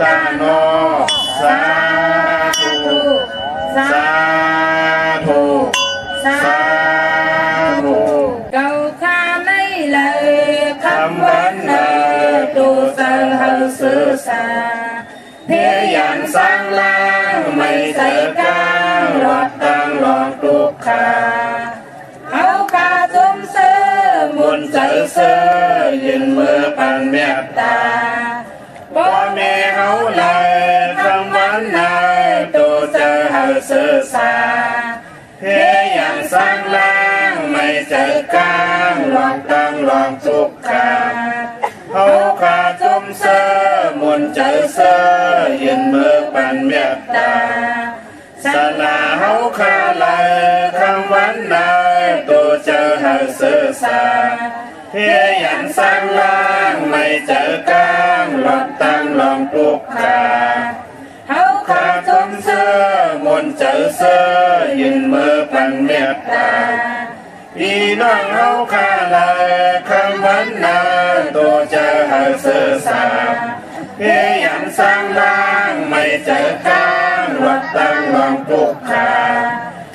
ตาโนสาธุสาธุสาธุเก่าข้าไม่เลยคำวันเนอดูเสอเฮาซื้อสาเพียยันสร้างล่างไม่ใส่กลางรถตั้งหลอกทุกขาเอาคาจุ่มซื้อมุนใจซื้อยืนมือปันเมตตาบ่แม่เฮาเลยคำวันเนอดูเสอเฮาซื้อสาเพียยันสร้างล่างไม่ใจกลางรถตั้งหลอกทุกขาเอาคาจุ่มซื้อมุนใจซื้อยืนมือปันเมตตาสนาเฮาคาเลยคำวันนายตัวเจอเฮาซื้อสาเพียยันสร้างล่างไม่เจอกลางรถตั้งลองปลุกขาเฮาคาจุ่มซื้อมุนใจซื้อยืนมือปันเมตตาพี่น้องเฮาคาเลยคำวันนายตัวเจอเฮาซื้อสาเพียยันสร้างล่างไม่เจอกลางรถตั้งลองปลุกขา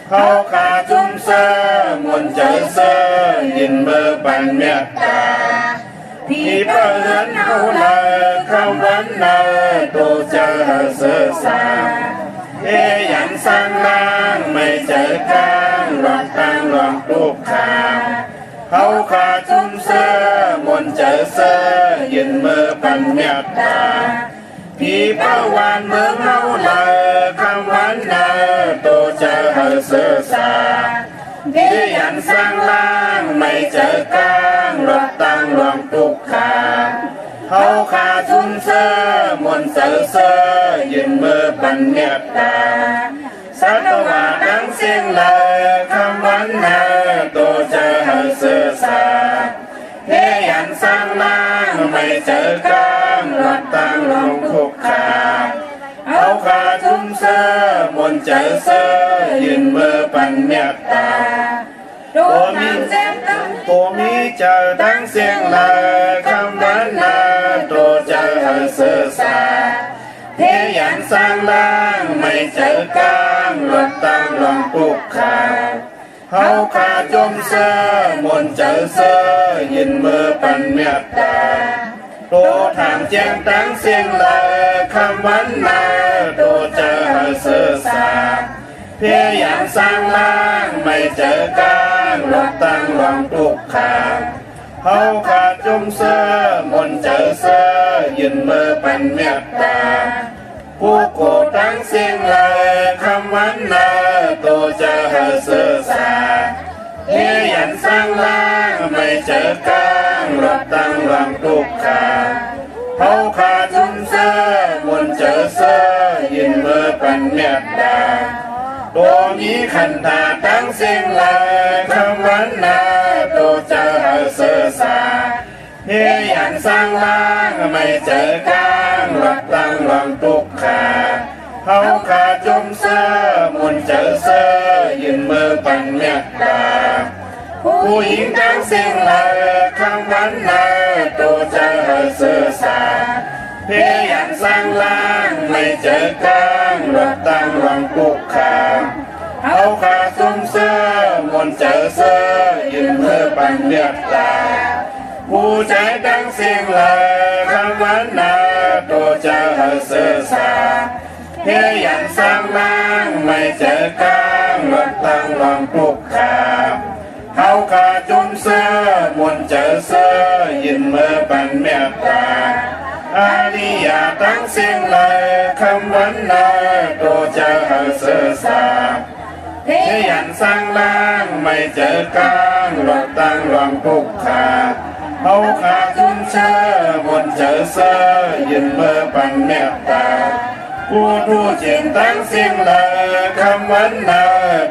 เขาขาจุ่มเสื้อมุนใจเสื้อยินเบอร์ปันเมตตาพี่เพื่อนเขาเลยคำวันนายตัวเจอเสื้อสาเพียยันสร้างล่างไม่เจอกลางรถตั้งลองปลุกขาเขาขาจุ่มเสื้อมุนใจเสื้อยินเบอร์ปันเมตตาพี่เป้าวานเมืองเฮาเลยคำวันนาตัวเจอเฮาเสือสาพี่ยันสร้างล่างไม่เจอกลางรถตั้งรองตุกขาเขาขาจุ่มเสื้อมนเสือเสือยืนมือปันเมตตาสัตวาดังเสียงเลยคำวันนาตัวเจอเฮาเสือสาพี่ยันสร้างล่างไม่เจอกลางรถตั้งลงทุกขาเอาขาจุ่มเสื้อมนใจเสื้อยืนมือปันเมตตาตัวมีเจอตั้งเสียงเลยคำวันนาตัวเจอเสื้อสาพี่ยันสร้างล่างไม่เจอกลางรถตั้งลงทุกขาเขาขาจมเสื้อมนใจเสื้อยินมือปันเมตตาตัวทางแจ้งตั้งเสียงเลยคำวันนาตัวเจอเสื้อสาเพียยันสร้างล่างไม่เจอกลางรถตั้งลองตุกขาเขาขาจมเสื้อมนใจเสื้อยินมือปันเมตตาผู้โกตั้งเสียงเลยคำวันนาตัวเจอเสื้อสาเพียยันสร้างล่างไม่เจอกลางรถตั้งลองตุกขาเขาขาจุ่มเสื้อมนเจอเสื้อยินมือปันเมตตาตัวมีขันธาตั้งเสียงเลยคำวันนาตัวเจอเสื้อสาเพียยันสร้างล่างไม่เจอกลางรถตั้งลองตุกขาเขาขาจุ่มเสื้อมนเจอเสื้อยินมือปันเมตตาผู้หญิงตั้งเสียงเลยคำวันนาตัวเจอเสื้อสาเพียยันสร้างล่างไม่เจอกลางรถตั้งลองตุกขาเขาขาจุ่มเสื้อมนเจอเสื้อยินมือปันเมตตาผู้ใจตั้งเสียงเลยคำวันนาตัวเจอเสื้อสาเพียยันสร้างล่างไม่เจอกลางรถตั้งลองตุกขาเขาขาจุ่มเสื้อมนเจอเสื้อยินมือปันเมตตาอาริยาตั้งเสียงเลยคำวันนาตัวเจอเสื้อสาเพียยันสร้างล่างไม่เจอกลางรถตั้งลองตุกขาเขาขาจุ่มเสื้อมนเจอเสื้อยินมือปันเมตตาผู้จิตตั้งเสียงเลยคำวันนา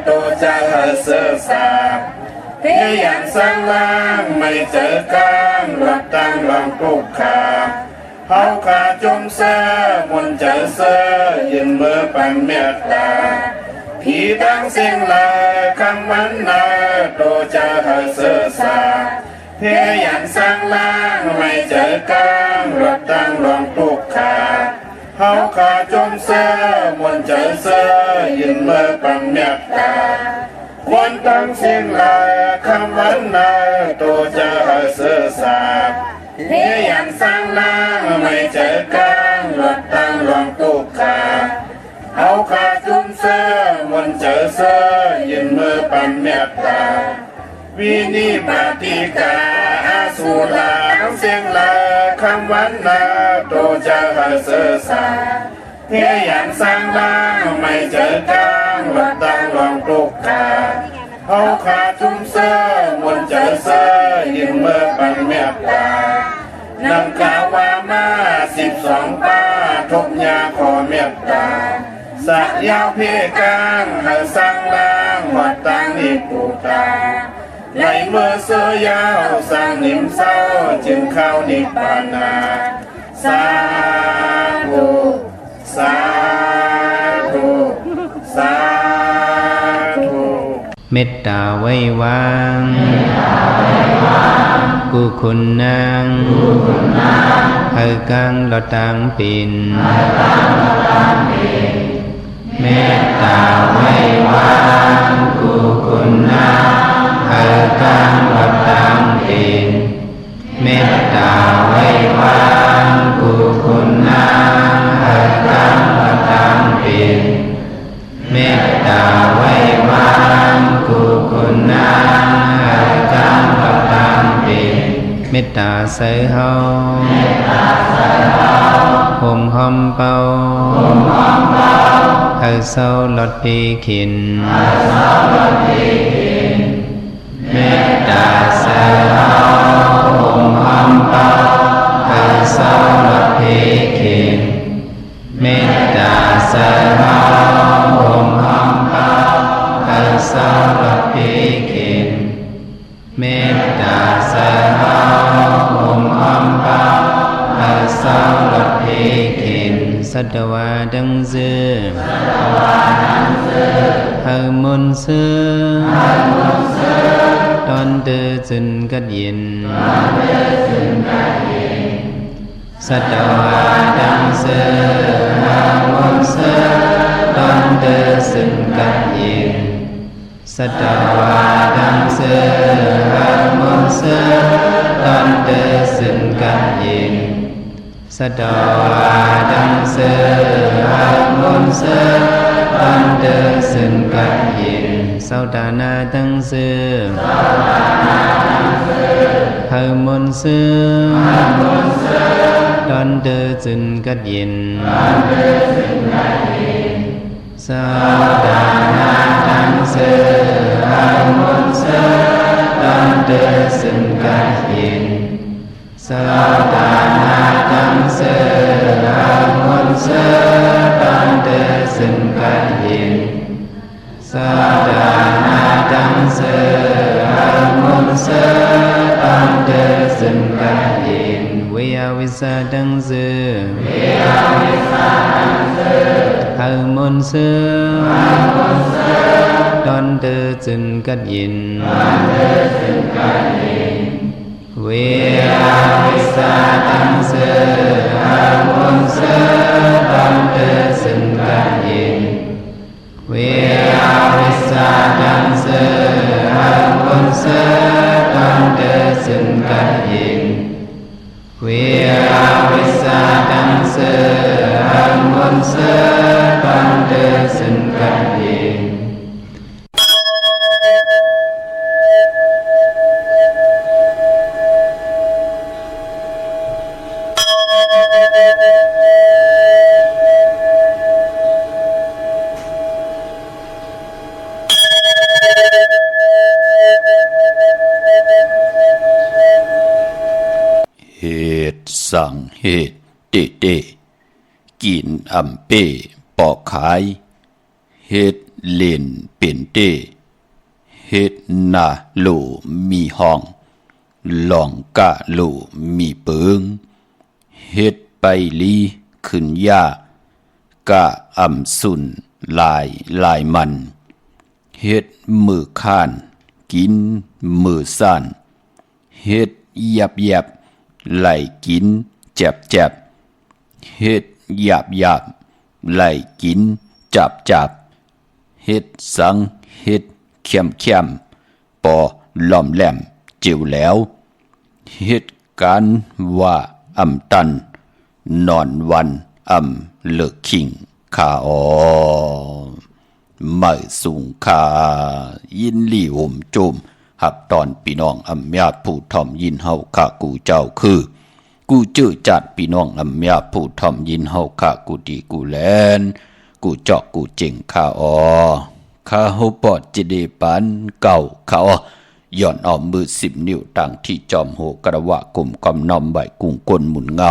ตัวเจอเสื้อสาเพียยันสร้างล่างไม่เจอกลางรถตั้งลองตุกขาเขาขาจุ่มเสื้อมนเจอเสื้อยินมือปันเมตตาพี่ตั้งเสียงเลยคำวันนาตัวเจอเสื้อสาเพียยันสร้างล่างไม่เจอกลางรถตั้งลองตุกขาเ เขาขาจมเสื้อมนเจอเสื้อยืนเมื่อปังเมียตาวันตั้งเสียงลายคำวันนาตัวจะเสื้อสาพยายามสร้างล่างไม่เจอกลางหลดตั้งลองตุกขาเขาขาจมเสื้อมนเจอเสื้อยืนเมื่อปังเมียตาวินิปติกาอาสุลาทั้งเสียงลาคำวันนาโตจะเสือสาเพียงอย่างสร้างล่างไม่เจอกลางวัดตั้งลองปลุกขาเอาขาจุ่มเสื้อมนเจอเสื้อยืนเมื่อปังเมียตานำกาวามา12ป้าทุกยาขอเมียตาสักยาวเพียกลางให้สร้างล่างวัดตั้งนิปุตาในเมื่อเสือยาวสร้างนิมเศร้าจึงเข้านิพพานาสาธุสาธุสาธุเมตตาไว้วางกุคุณนางเฮกังลอตังปินเมตตาไว้วางกุคุณนางเฮกังลอตังปินเมตตาไว้วางกุคุณนางเฮกังลอตังปินเมตตาไว้วางกุคุณนางเฮกังลอตังปินเมตตาใส่เฮาห่มหอมเป่าเฮาเศร้าลดปีขินเมตตาใส่เฮาห่มหอมเป่าเฮาเศร้าลดปีขินเมตตาใส่เฮาห่มหอมเป่าเฮาเศร้าลดปีขินเมตตาใส่เฮาห่มหอมเป่าเฮาเศร้าลดปีขินสัตวาดังเสือเฮามุนเสือตอนเดือจึนกัดยินสัตวาดังเสือเฮามุนเสือตอนเดือจึนกัดยินสัตวาดังเสือเฮามุนเสือตอนเดือจึนกัดยินสัตวาดังเสือเฮามุนเสือตอนเดือจึนกัดยินสัตานาดังเสือเฮามุนเสือตอนเดือจึนกัดยินสัตานาดังเสือเฮามุนเสือตอนเดือจึนกัดยินสัตานาดังเสือเฮามุนเสือตอนเดือจึนกัดยินสัตานาดังเสือเฮามุนเสือตอนเดือจึนกัดยินเวียวิสาดังเสือเฮามุนเสือตอนเดือจึนกัดยินเวียวิสาดังเสือเฮามุนเสือตอนเดือจึนกัดยินเวียวิสาดังเสือเฮามุนเสือตอนเดือจึนกัดยินเวียวิสาดังเสือเฮามุนเสือตอนเดือจึนกัดยินเหตุสั่งเหตุเตกินอำเป้ปอกขายเหตุเล่นเป็นเตเหตุนาโลมีห้องหลองกะโลมีเปิงเหตุไปลีขึ้นยากะอำสุนลายมันเฮ็ดมือข้านกินมือสั่นเฮ็ดยับไหลกินเจ็บเฮ็ด หยาบไล่กินจับเฮ็ดสังเฮ็ดเข้มปอล้อมแหลมจิวแล้วเหตุการณ์ว่าตันนอนวันเลิกขิงข้าไม่สูงข้ายินลี่ห่มโจมหับตอนพี่น้องญาติผู้ทอมยินเฮาข้ากูเจ้าคือกูจื้อจัดพี่น้องญาติผู้ทอมยินเฮาข้ากูดีกูแลนกูเจาะกูเจ๋งข้าข้าเฮาปอดจิเดปันเก่าข้าย่อนเอามือ10 นิ้วตั้งที่จอมโหกระวะกลุ่มกำนอมใบกุ้งก้นหมุนเงา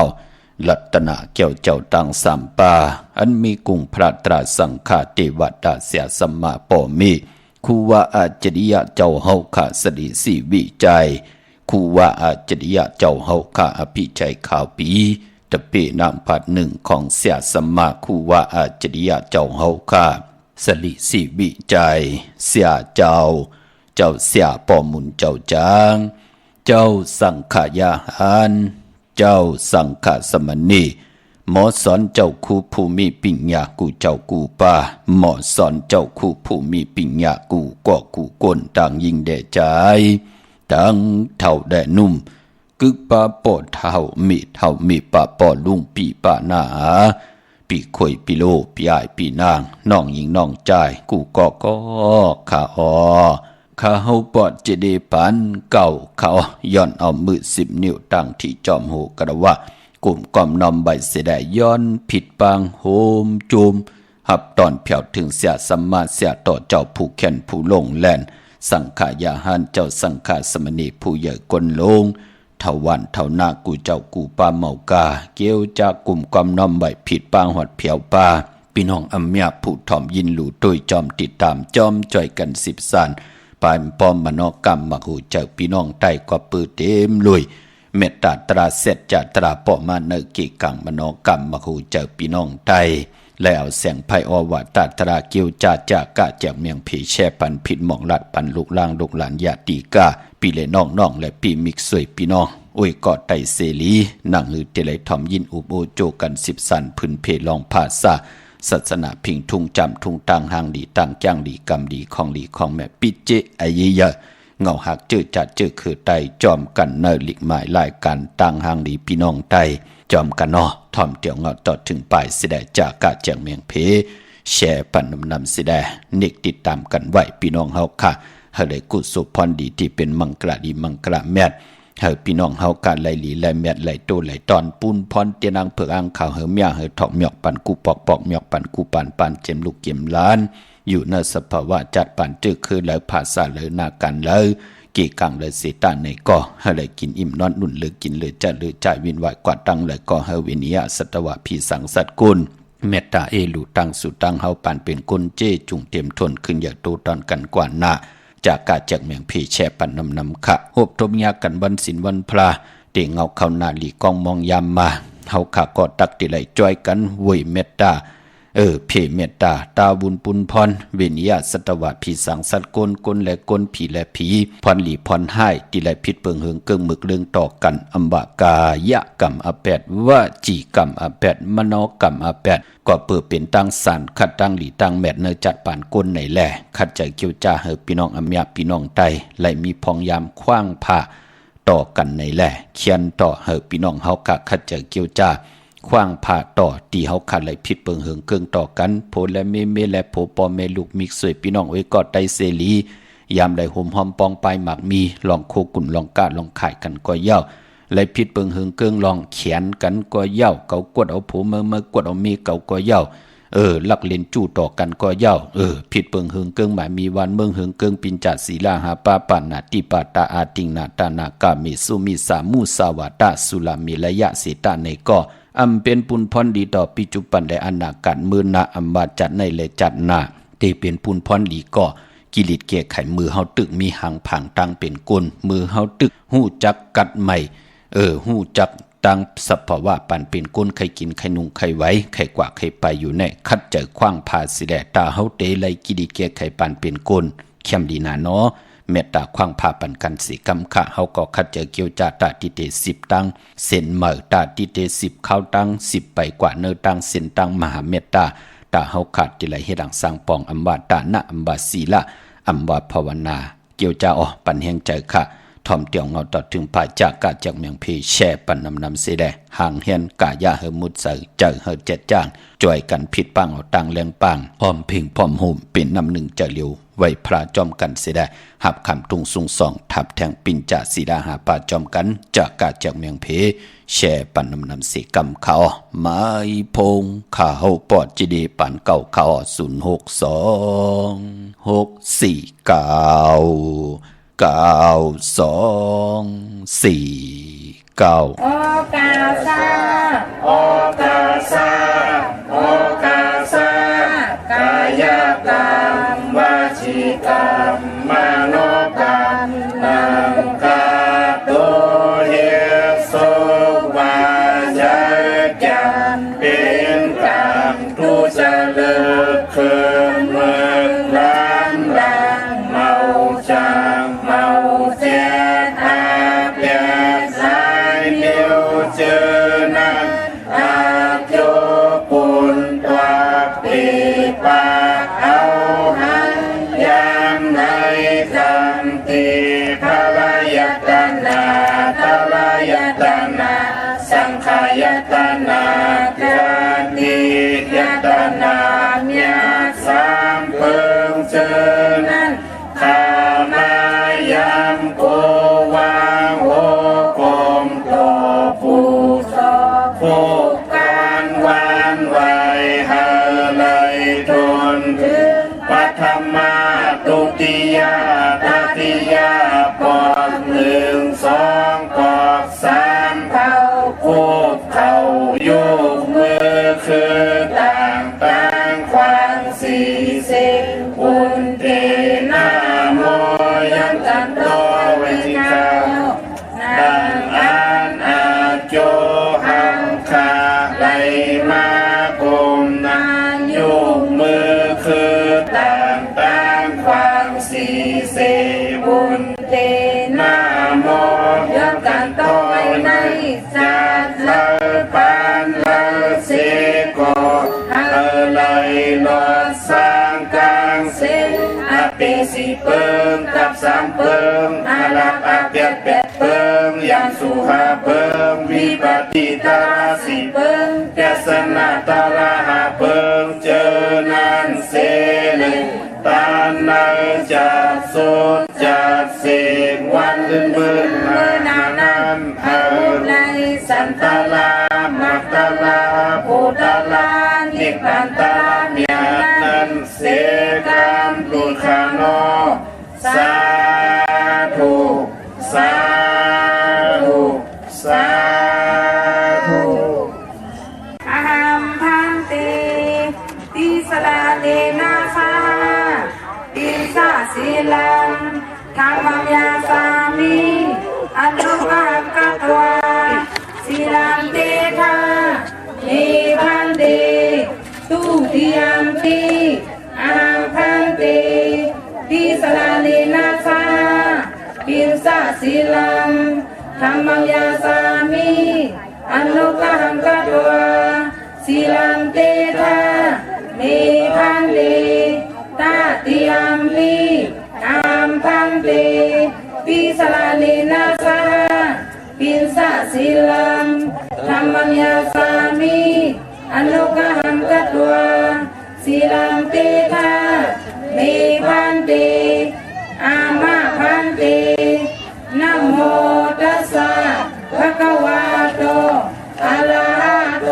ลัตนาเกี่ยวเจ้าตั้งสามปาอันมีกุ้งพระตราสังฆาเทวดาเสียสมมาปอมีคูว่าอาจริยะเจ้าเฮาข้าสดิสีวิจัยคูว่าอาจริยะเจ้าเฮาข้าอภิชัยข่าวปีตะเปนามพัดหนึ่งของเสียสมมาคูว่าอาจริยะเจ้าเฮาข้าสลิสีวิจัยเสียเจ้าเสียปอมุนเจ้าจางเจ้าสังขยาหารเจ้าสังฆสมณีหมอสอนเจ้าคู่ผู้มีปิญญากูเจ้ากูป่าหมอสอนเจ้าคู่ผู้มีปิญญากูก็กูก้นต่างยิ่งแด่ใจต่างเท่าแด่นุ่มกึกป่าปอดเท่ามีป่าปอลุงปีป่าหน้าปีข่อยปีโลปีอ้ายปีนางน้องหญิงน้องใจกูก็ข้าข้าเฮาปอดเจเดปันเก่าเขาย้อนเอามือ10 นิ้วตั้งที่จอมโหกระวะกลุ่มกอมนอมใบเสดย้อนผิดปางโหมจุมหับตอนเพียวถึงเสียสัมมาเสียต่อเจ้าผู้แค้นผู้ลงแล่นสังขายาหารเจ้าสังฆสมณีผู้ใหญ่กลลงเท่าวันเท่านากูเจ้ากูปาเมากาเกี่ยวจากกลุ่มกอมนอมใบผิดปางหอดเพียวปาพี่น้องญาผู้ถ่อมยินหลู่ตุ้ยจอมติดตามจอมจ่อยกัน10 สานปานป้อมมโนกรรมมาหูเจ้าพี่น้องใต้ก็ปื้อเต็มลุยเมตตาตราเสร็จจะตราปอมาเนกิกังมโนกรรมมาหูเจ้าพี่น้องใต้แล้วเสียงไพอวตาตราเกียวจากะแจกเมียงผีแช่ปันผิดหมองลัดปันลูกล่างลูกหลานญาติกาปีเลน้องและปีมิกสวยพี่น้องโอ้ยกอดไตเสลีนั่งหือเตลัยทอมยินอุบโอโจกัน10 สันพื้นเพลองภาษาศาสนาพิงทุ่งจำทุ่งตังหางดีตังจ้างดีกรรมดีของแม่ปิเจไอเยยะเงาหักเจอจัดเจอคือไตจอมกันเนอลิกหมายลายกันตังหางดีพี่น้องไตจอมกันเนาะทอมเตียวเงาต่อถึงปลายสิได้จากกะแจงเมียงเพแชร์ปันนำสิได้นิกติดตามกันไว้พี่น้องเฮาค่ะเฮาได้กุศลพรดีที่เป็นมังกรดีมังกรแม่เฮาพี่น้องเฮาการไหลหลีไหลแมดไหลโตไหลตอนปูนพรเตียนางเผือกอ่างข่าวเฮาเมียเฮาถอกหมอกปันกูปอกหมอกปันกูปันเจมลูกเกมล้านอยู่ในสภาวะจัดปันจื้อคือแล้วภาษาเลยนากันแล้วกี่กังเลยเสตานในก็เฮาได้กินอิ่มนอนนุ่นเลยกินเลยจัดเลยจ่ายวินไหวกว่าตังเลยก็เฮาวินิยะสัตวะพีสังสัตกุลเมตตาเอลูตังสุตังเฮาปันเป็นกุนเจจุงเต็มทนขึ้นอย่าโตตอนกันกว่าหน้าจากกาจากเมียงพีแช่ปันนำขะหบทมยากันวันศิลวันพระเต่งเงาเข้านาลีกองมองยามมาเฮาขะก็ตักติไหลจ้อยกันเวยเมตตาเพเมตตาตาบุญปุนพรเวนิยาสัตวะผีสังสัตกลและกลผีและผีพรหลีพรให้ติไหลพิษเปิงเหิงเกิงมึกเรื่องต่อกันอัมบากายะกรรม8วจีกรรม8มโนกรรม8ก็เปิดเป็นตั้งสารขัดตั้งหลีตั้งแมดเนจัดป่านก้นในแหล่ขัดใจเกี่ยวจ้าเฮอพี่น้องญาพี่น้องไตไหลมีพองยามคว้างผ้าต่อกันในแหล่เขียนต่อเฮอพี่น้องเฮากะขัดใจเกี่ยวจ้าขว้างผ่าต่อตีเฮาขัดไหลผิดเปิงเหิงเกิงต่อกันโพและเมและโพปอแม่ลูกมิกสวยพี่น้องไว้กอดไตเสลียามได้ห่มหอมปองปลายหมากมีลองโคกุ่นลองกาลองขายกันก็เย้าไหลผิดเปิงเหิงเกิงลองเขียนกันก็เย้าเกากดเอาโผเมื่อกดเอามีเกาก็เย้าลักเล่นจู่ต่อกันก็เย้าผิดเปิงเหิงเกิงหมายมีวันเมืองเหิงเกิงปินจัดศีลาหาปาปานาติปาตาอาติงนาตานากามิสุมิสามุสาวาตาสุลามิระยะเสตาในก็เป็นปุนพรดีต่อปิจุปันได้อนาการมือนาบาจัดในเลยจัดหน้าที่เป็นปุนพรดีก็กิริตเกียไขมือเฮาตึกมีหางผางตั้งเป็นกลมือเฮาตึกหู้จักกัดใหม่หู้จักตั้งสภาวะปันเป็นก้นใครกินใครนุ่งใครไว้ใครกว่าใครไปอยู่ในคัดเจอขว้างพาสิแดตาเฮาเตไลกิริตเกียไขปันเป็นกลเข้มดีนาเนาะ เมตตาขวางพาปันกันสีกำขะเฮาก็คัดเจอเกี่ยวจาตาติเต10ตังเส้นเหมือตาติเต10เข้าตัง10ไปกว่าเนอตังเส้นตังมหาเมตตาตาเฮาขาดติไหลเฮ็ดดังสร้างปองอัมบาตานะอัมบาศีละอัมบาภาวนาเกี่ยวจาอ๋อปันแห่งใจค่ะทอมเตียวเงาต่อถึงพาจากกาจากเมียงพีแช่ปันนำเสดห่างเฮียนกายาเฮมุดใส่เจอเฮเจ็ดจ้างจ่วยกันผิดปังเอาตังแรงปังพร้อมพิงพร้อมหุ่มเป็นนำหนึ่งจะเลียวไว้พระจอมกันเสดหับคำตุงสุงสองทับแทงปิ่นจ่าสีดาหาป่าจอมกันจากกาจากเมียงพีแช่ปันนำเสกำเขาไม้พงข้าเฮาปอดจีดีปันเก่าเขา062-649-2-4-9โอกาสา โอกาสาโอกาสากายกรรมวจีกรรมมโนกรรมนังกาตุเฮสุวาจกรรมเป็นกรรมทุจริตคืนเมืองร้านดังเมาจางเมาเจ็ดอาเปียสายเดียวเจอนั้นอาโยปุนตัวปีปาเอาหันยามในจำตีภรยตนาภรยตนาสังขายตนาเกิดติยตนาเมียสามเพิ่งเจอนั้นข้ามายามโกวางโอกมโตผู้สอบผู้การวานไว้หาเลยทนถึงปัทมาตุติยาตติยาปอก1 2ปอก3เข้าคูบเข้ายุกมือคือต่างควาง40อุนเตนาโมยันตันโตเวทิกาดังอันอาโจหังคาไหลมากุมนานยุกมือคือต่างควาง40อุนเตนาโมยันตันโตในจัดเลปานเลเสโกเลยลอดสร้างกลางเส้นอาเปสีเปิงกับ3เปิงอาลับอาเปียดเป็ดเปิงยามสุหาเปิงวิบัติตาสีเปิงแกสนาตาลาหาเปิงเจอนันเสลตานาจัดสุดจัดเสกวันลื่นเบิ่นเมื่อนานำเอาในสันตาลามักตาลาภูตาลานิพพานตาเมียนันเสกามตุขานอสาธุสาธุสาธุอะหัมพันเตติสลาเลนะสาติสาสีลังธรรมยาสามิอันลุกังกัตวาสีลังเตทาเนพันเตตุติยัมปิอะหัมพันเตติสลาเลนะสาติสาสีลังธรรมยาสามิอันลุกังกัตวาสีลังเตทาเนพันเตตาติยัมปิอัมพันเตติสลาเลนะสาปินสะสีลังธรรมยาสามิอนุกหังกัตวาสีลังเตทาเมพันเตอามาพันเตนะโมตัสสะภะคะวะโตอะระหะโต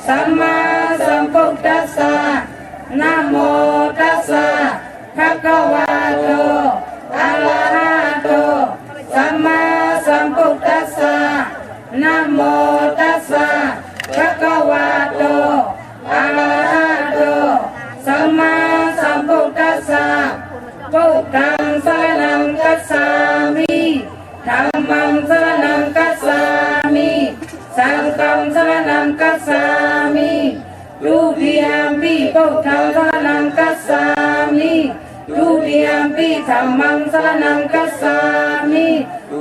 สัมมาสัมพุทธัสสะนะโมตัสสะภะคะวะโตอะระหะโตสัมมาสัมพุทธัสสะนะโมตัสสะภะคะวะโตอะระหะโตสัมมาสัมพุทธัสสะพุทธังสรณังคัจฉามิธัมมังสรณังคัจฉามิสังฆังสรณังคัจฉามิทุติยัมปิพุทธังสรณังคัจฉามิทุติ ติยมปิธัมมังสรณังคัสสามิ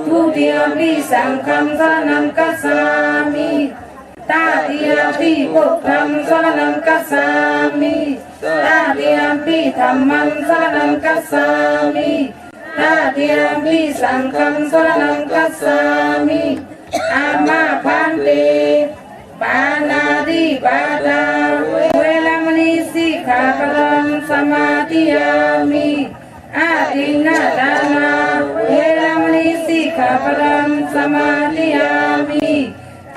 ทุติยมปิสังฆังสรณังคัสสามิตาติยมปิพุทธังสรณังคัสสามิตาติยมปิธัมมังสรณังคัสสามิตาติยมปิสังฆังสรณังคัสสามิอามาพันเตปานาติปาตาเวรมณีสิกขาปะทังสมาธิยามิอาทินนาทานาเวรมณีสิกขาปะทังสมาธิยามิ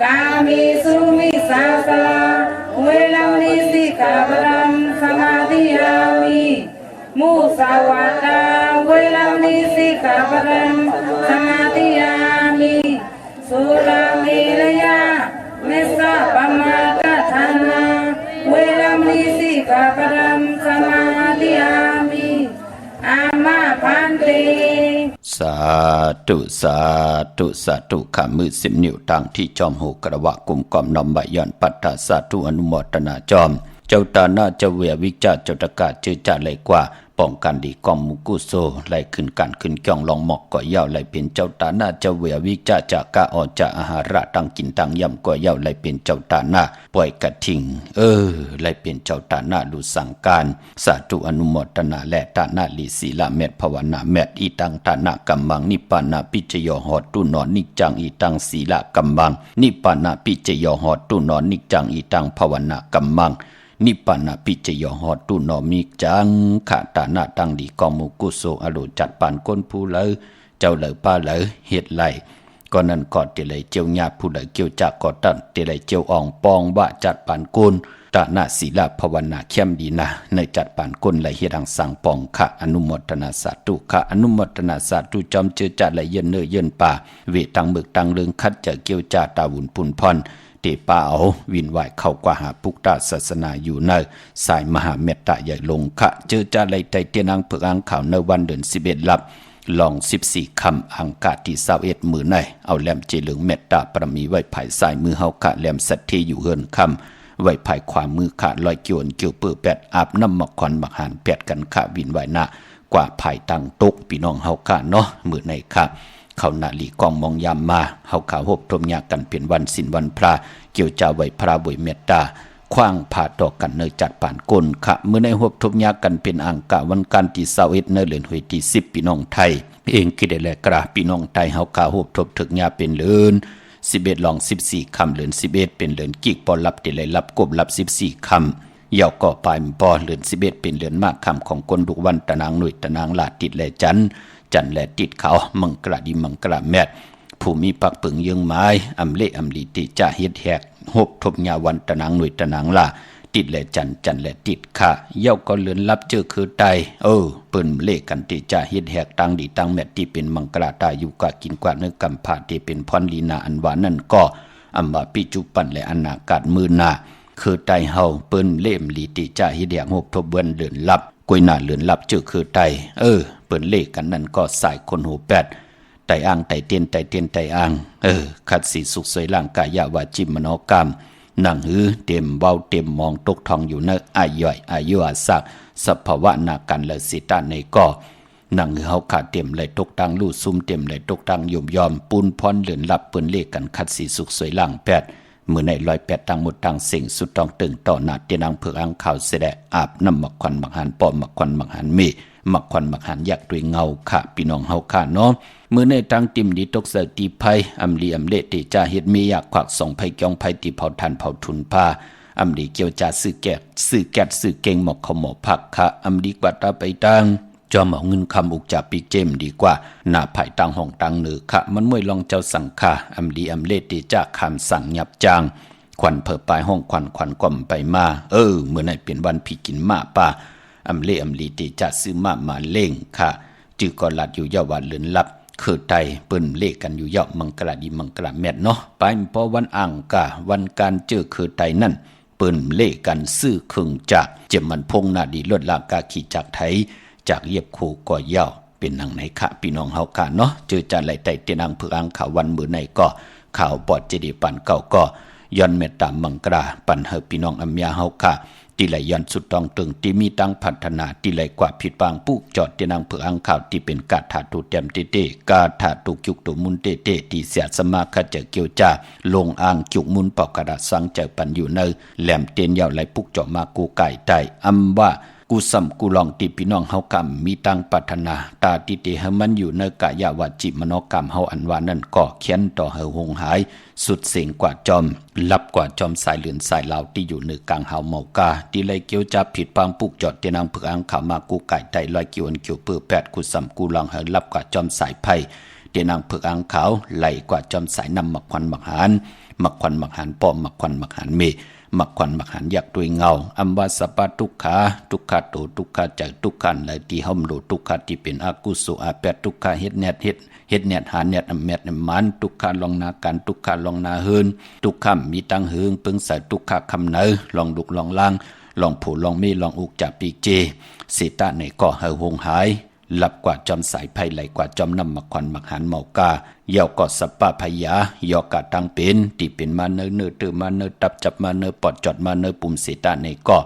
กามิสุมิสาสะเวรมณีสิกขาปะทังสมาธิยามิมุสาวาทาเวรมณีสิกขาปะทังสมาธิยามิสุราเมรยะเมสสะปะมาทฐานาเวรมณีสิกขาปะทังสมาธิยามิอามาพันเตสาธุสาธุสาธุข้ามือ10 นิ้วตั้งที่จอมหูกระวะกุมกอมนอมใบย้อนปัตตาสาธุอนุโมทนาจอมเจ้าตาหน้าเจ้าเวียวิจาเจ้าตะกาเจอจ่าเลยกว่าป้องกันดีกอมมุกุโซไล่ขึ้นกันขึ้นจ้องลองหมอกก่อยยาวไล่เป็นเจ้าตาหน้าเจ้าเวียวิจาจากกะออจากอาหาระตั้งกินตั้งย่ำก่อยยาวไล่เป็นเจ้าตาหน้าปล่อยกระทิงไล่เป็นเจ้าตาหน้าดูสั่งการสาธุอนุโมทนาและตาหน้าลีศีละเมตภาวนาเมตอีตังตาหน้ากัมมังนิปปานาปิจโยหอตุนอนนิจังอีตังศีละกัมมังนิปปานาปิจโยหอตุนอนนิจังอีตังภาวนากัมมังนิปปานาปิจโยหอตุนอมิจังขาตาหน้าตั้งดีกองมุกุโซอโลจัดปานก้นผู้เลยเจ้าเลยป้าเลยเฮ็ดไหลก่อนนั้นกอดเตเลยเจียวญาผู้เลยเกี่ยวจากกอดตันเตเลยเจียวอ่องปองว่าจัดปานก้นตาหน้าศีลภาวนาเข้มดีนะในจัดปานก้นไหลเฮ็ดหังสังปองค่ะอนุโมทนาสาธุค่ะอนุโมทนาสาธุจอมเจอจัดไหลเย็นเนยเย็นป่าเวตังมึกตังเลืองคัดเจอเกี่ยวจ่าตาวุนปุนพรเตป่าเอาวินไหวเข้ากว่าหาปุกตาศาสนาอยู่ในสายมหาเมตตาใหญ่ลงค่ะเจอจ่าไหลใจเตียนังเผือกอังข่าวในวันเดือน11ลับลอง14คำอังกาที่21มือในเอาแหลมเจเหลืองเมตตาประมีไว้ภายสายมือเฮาค่ะแหลมสัตทีอยู่เฮินคำไว้ภายขวามือค่ะลอยเกี่ยวเกี่ยวเปื้อแปดอาบน้ำมักควันมักหันแปดกันค่ะวินไหวหน้ากว่าภายตังตกพี่น้องเฮาค่ะเนาะมือในค่ะเขานาลีกองมองยามมาเฮาขาหบทมยากันเป็นวันศีลวันพระเกี่ยวจ่าไว้พระบุยเมตตาคว้างผ่าต่อกันเนยจัดป่านก้นค่ะเมื่อในหบทมยากันเป็นอังกะวันการที่21เนยเลือนหวยที่10พี่น้องไทยเองคิดได้แลกระพี่น้องไทยเฮาขาหบทบถึกยาเป็นเลือน11ลอง14คำเลือน11เป็นเลือนกิกปอรับติเลยรับกบรับ14คำยาวก่อปลายปอเลือน11เป็นเลือนมากคำของคนดุวันตะนางหน่วยตะนางลาติดแลจันและติดเขามังกระดิมังกระแมดผู้มีปักปึงยังไม้อำเละอำลีติจะเฮ็ดแหกหบทบยาวันตะนางหน่วยตะนางลาติดและจันและติดค่ะเย้าก็เลือนรับเจอคือไตเปิ้นเละกันติจะเฮ็ดแหกตังดีตังแมดที่เป็นมังกระตายอยู่กะกินกว่าเนื้อกำผาที่เป็นพรลีนาอันหวานนั่นก็อำว่าปิจุปันและอนาคตมือหน้าคือไตเฮาเปิ้นเล่มลีติจะเฮ็ดแหกหบทบเบิ่นเลือนรับกวยหน้าเลือนรับเจอคือไตเปิ้นเลขกันนั่นก็สายคนหูแปดไตอ่างไตเตียนไตอ่างขัดสีสุขสวยร่างกายาวาจิมโนกรรมนั่งหือเต็มเบาเต็มมองตกทองอยู่ในอายุอาศักสภาวะนากันและสิตาในก็นั่งหือเฮาขาดเต็มเลยตกตังลู่ซุ่มเต็มเลยตกตังยอมปูนพรเลือนรับเปิ้นเลขกันขัดสีสุขสวยร่างแปดมือใน108ตังหมดตังสิ่งสุดต้องตึงต่อหน้าเตียนังเผือกอังข่าวเสดอาบน้ำมักควันมักหันปอมมักควันมักหันมีมักควันมักหันอยากด้วยเงาค่ะพี่น้องเฮาค่ะเนาะมือในตังติมดีตกเสตีไผอำลีอำเละติจ่าเฮ็ดมีอยากควักส่งไผจองไผติเผาทันเผาทุนผ้าอำลีเกี่ยวจ่าซื้อแกดซื้อเก่งหมอกขมอผักค่ะอำลีกว่าตาไปตังจอมเอาเงินคำอุกจากปีเจมดีกว่าหน้าไผ่ตังห้องตังเหนือค่ะมันมวยลองเจ้าสังฆาอำลีอำเละติจ่าคำสั่งยับจางควันเผอปลายห้องควันก่อมไปมาเมื่อไหร่เป็นวันพี่กินมาป่าอำเละอำลีติจะซื้อมาเล่งค่ะจื้อก่อนลัดอยู่ยาววันเลือนลับคือไตเปิ้นเลขกันอยู่ยาวมังกรดีมังกรแมดเนาะไปพอวันอังกะวันการเจอคือไตนั่นเปิ้นเลขกันซื้อครึ่งจากเจ็บมันพงนาดีลดลากาขี่จากไทยจากเยียบคู่ก่อยาวเป็นหนังไหนค่ะพี่น้องเฮาค่ะเนาะเจอจันไหลไตเตนังเผือกอังข่าววันมื้อไหนก็ข่าวปอดเจดีปันเก่าก็ ย้อนเมตตามังกราปันเฮอพี่น้องอัมยาเฮาค่ะที่ไหลย้อนสุดต้องตึงที่มีตั้งพัฒนาที่ไหลกว่าผิดบางผู้จอดที่นางเผืออังข่าวที่เป็นกาถาตุเต็มเตกาถาตุกยุกตุมุนเตที่เสียสมาคเจเกียวจ้าลงอ่างจุกมุนเป่ากระดาษสังเจอปันอยู่ในแหลมเตียนยาวไหลปุกเจาะมากูไก่ไตอำว่ากูสัมกูลองติพี่น้องเฮากรรมมีตั้งปัฒนาตาติเตเฮมันอยู่ในกายาวาจิมโนกรรมเฮาอันว่านั่นก็เขียนต่อเฮาหงหายสุดเสียงกว่าจอมลับกว่าจอมสายเหลือนสายลาวที่อยู่ในกลางเฮาเมากาที่เลยเกี่ยวจับผิดปางปุกจอดเตนางเผืออังขามากูไก่ไตลอยเกี่ยวอันเกี่ยวเปื้อแปดกูสัมกูลองเฮาลับกว่าจอมสายไผ่เตนางเผืออังขาวไหลกว่าจอมสายนำมักควันมักหานมักควันมักหานปอมมักควันมักหานเมมักควันมักหันอยากด้วยเงาอัมวาสปะทุกขาทุกขาโตทุกขาจากทุกขันและที่ห้อมโลทุกขาที่เป็นอากุสุอาแปดทุกขาเฮ็ดเน็ตหาเน็ตอเม็ดมันทุกขาลองนาการทุกขาลองนาเฮินทุกขามมีตังเฮืองปึงใส่ทุกขาคำเนอลองดุกลองล่างลองผูลองมีลองอุกจากปีเจสิตาในก่อเฮาหงหายลับกว่าจอมสายไผ่ไหลกว่าจอมน้ำมักควันมักหันเมากาเยาวกอสปะพยายอกาตังเป็นที่เป็นมาเนอตือมาเนอตับจับมาเนอปอดจอดมาเนอปุ่มเสตาในก่อ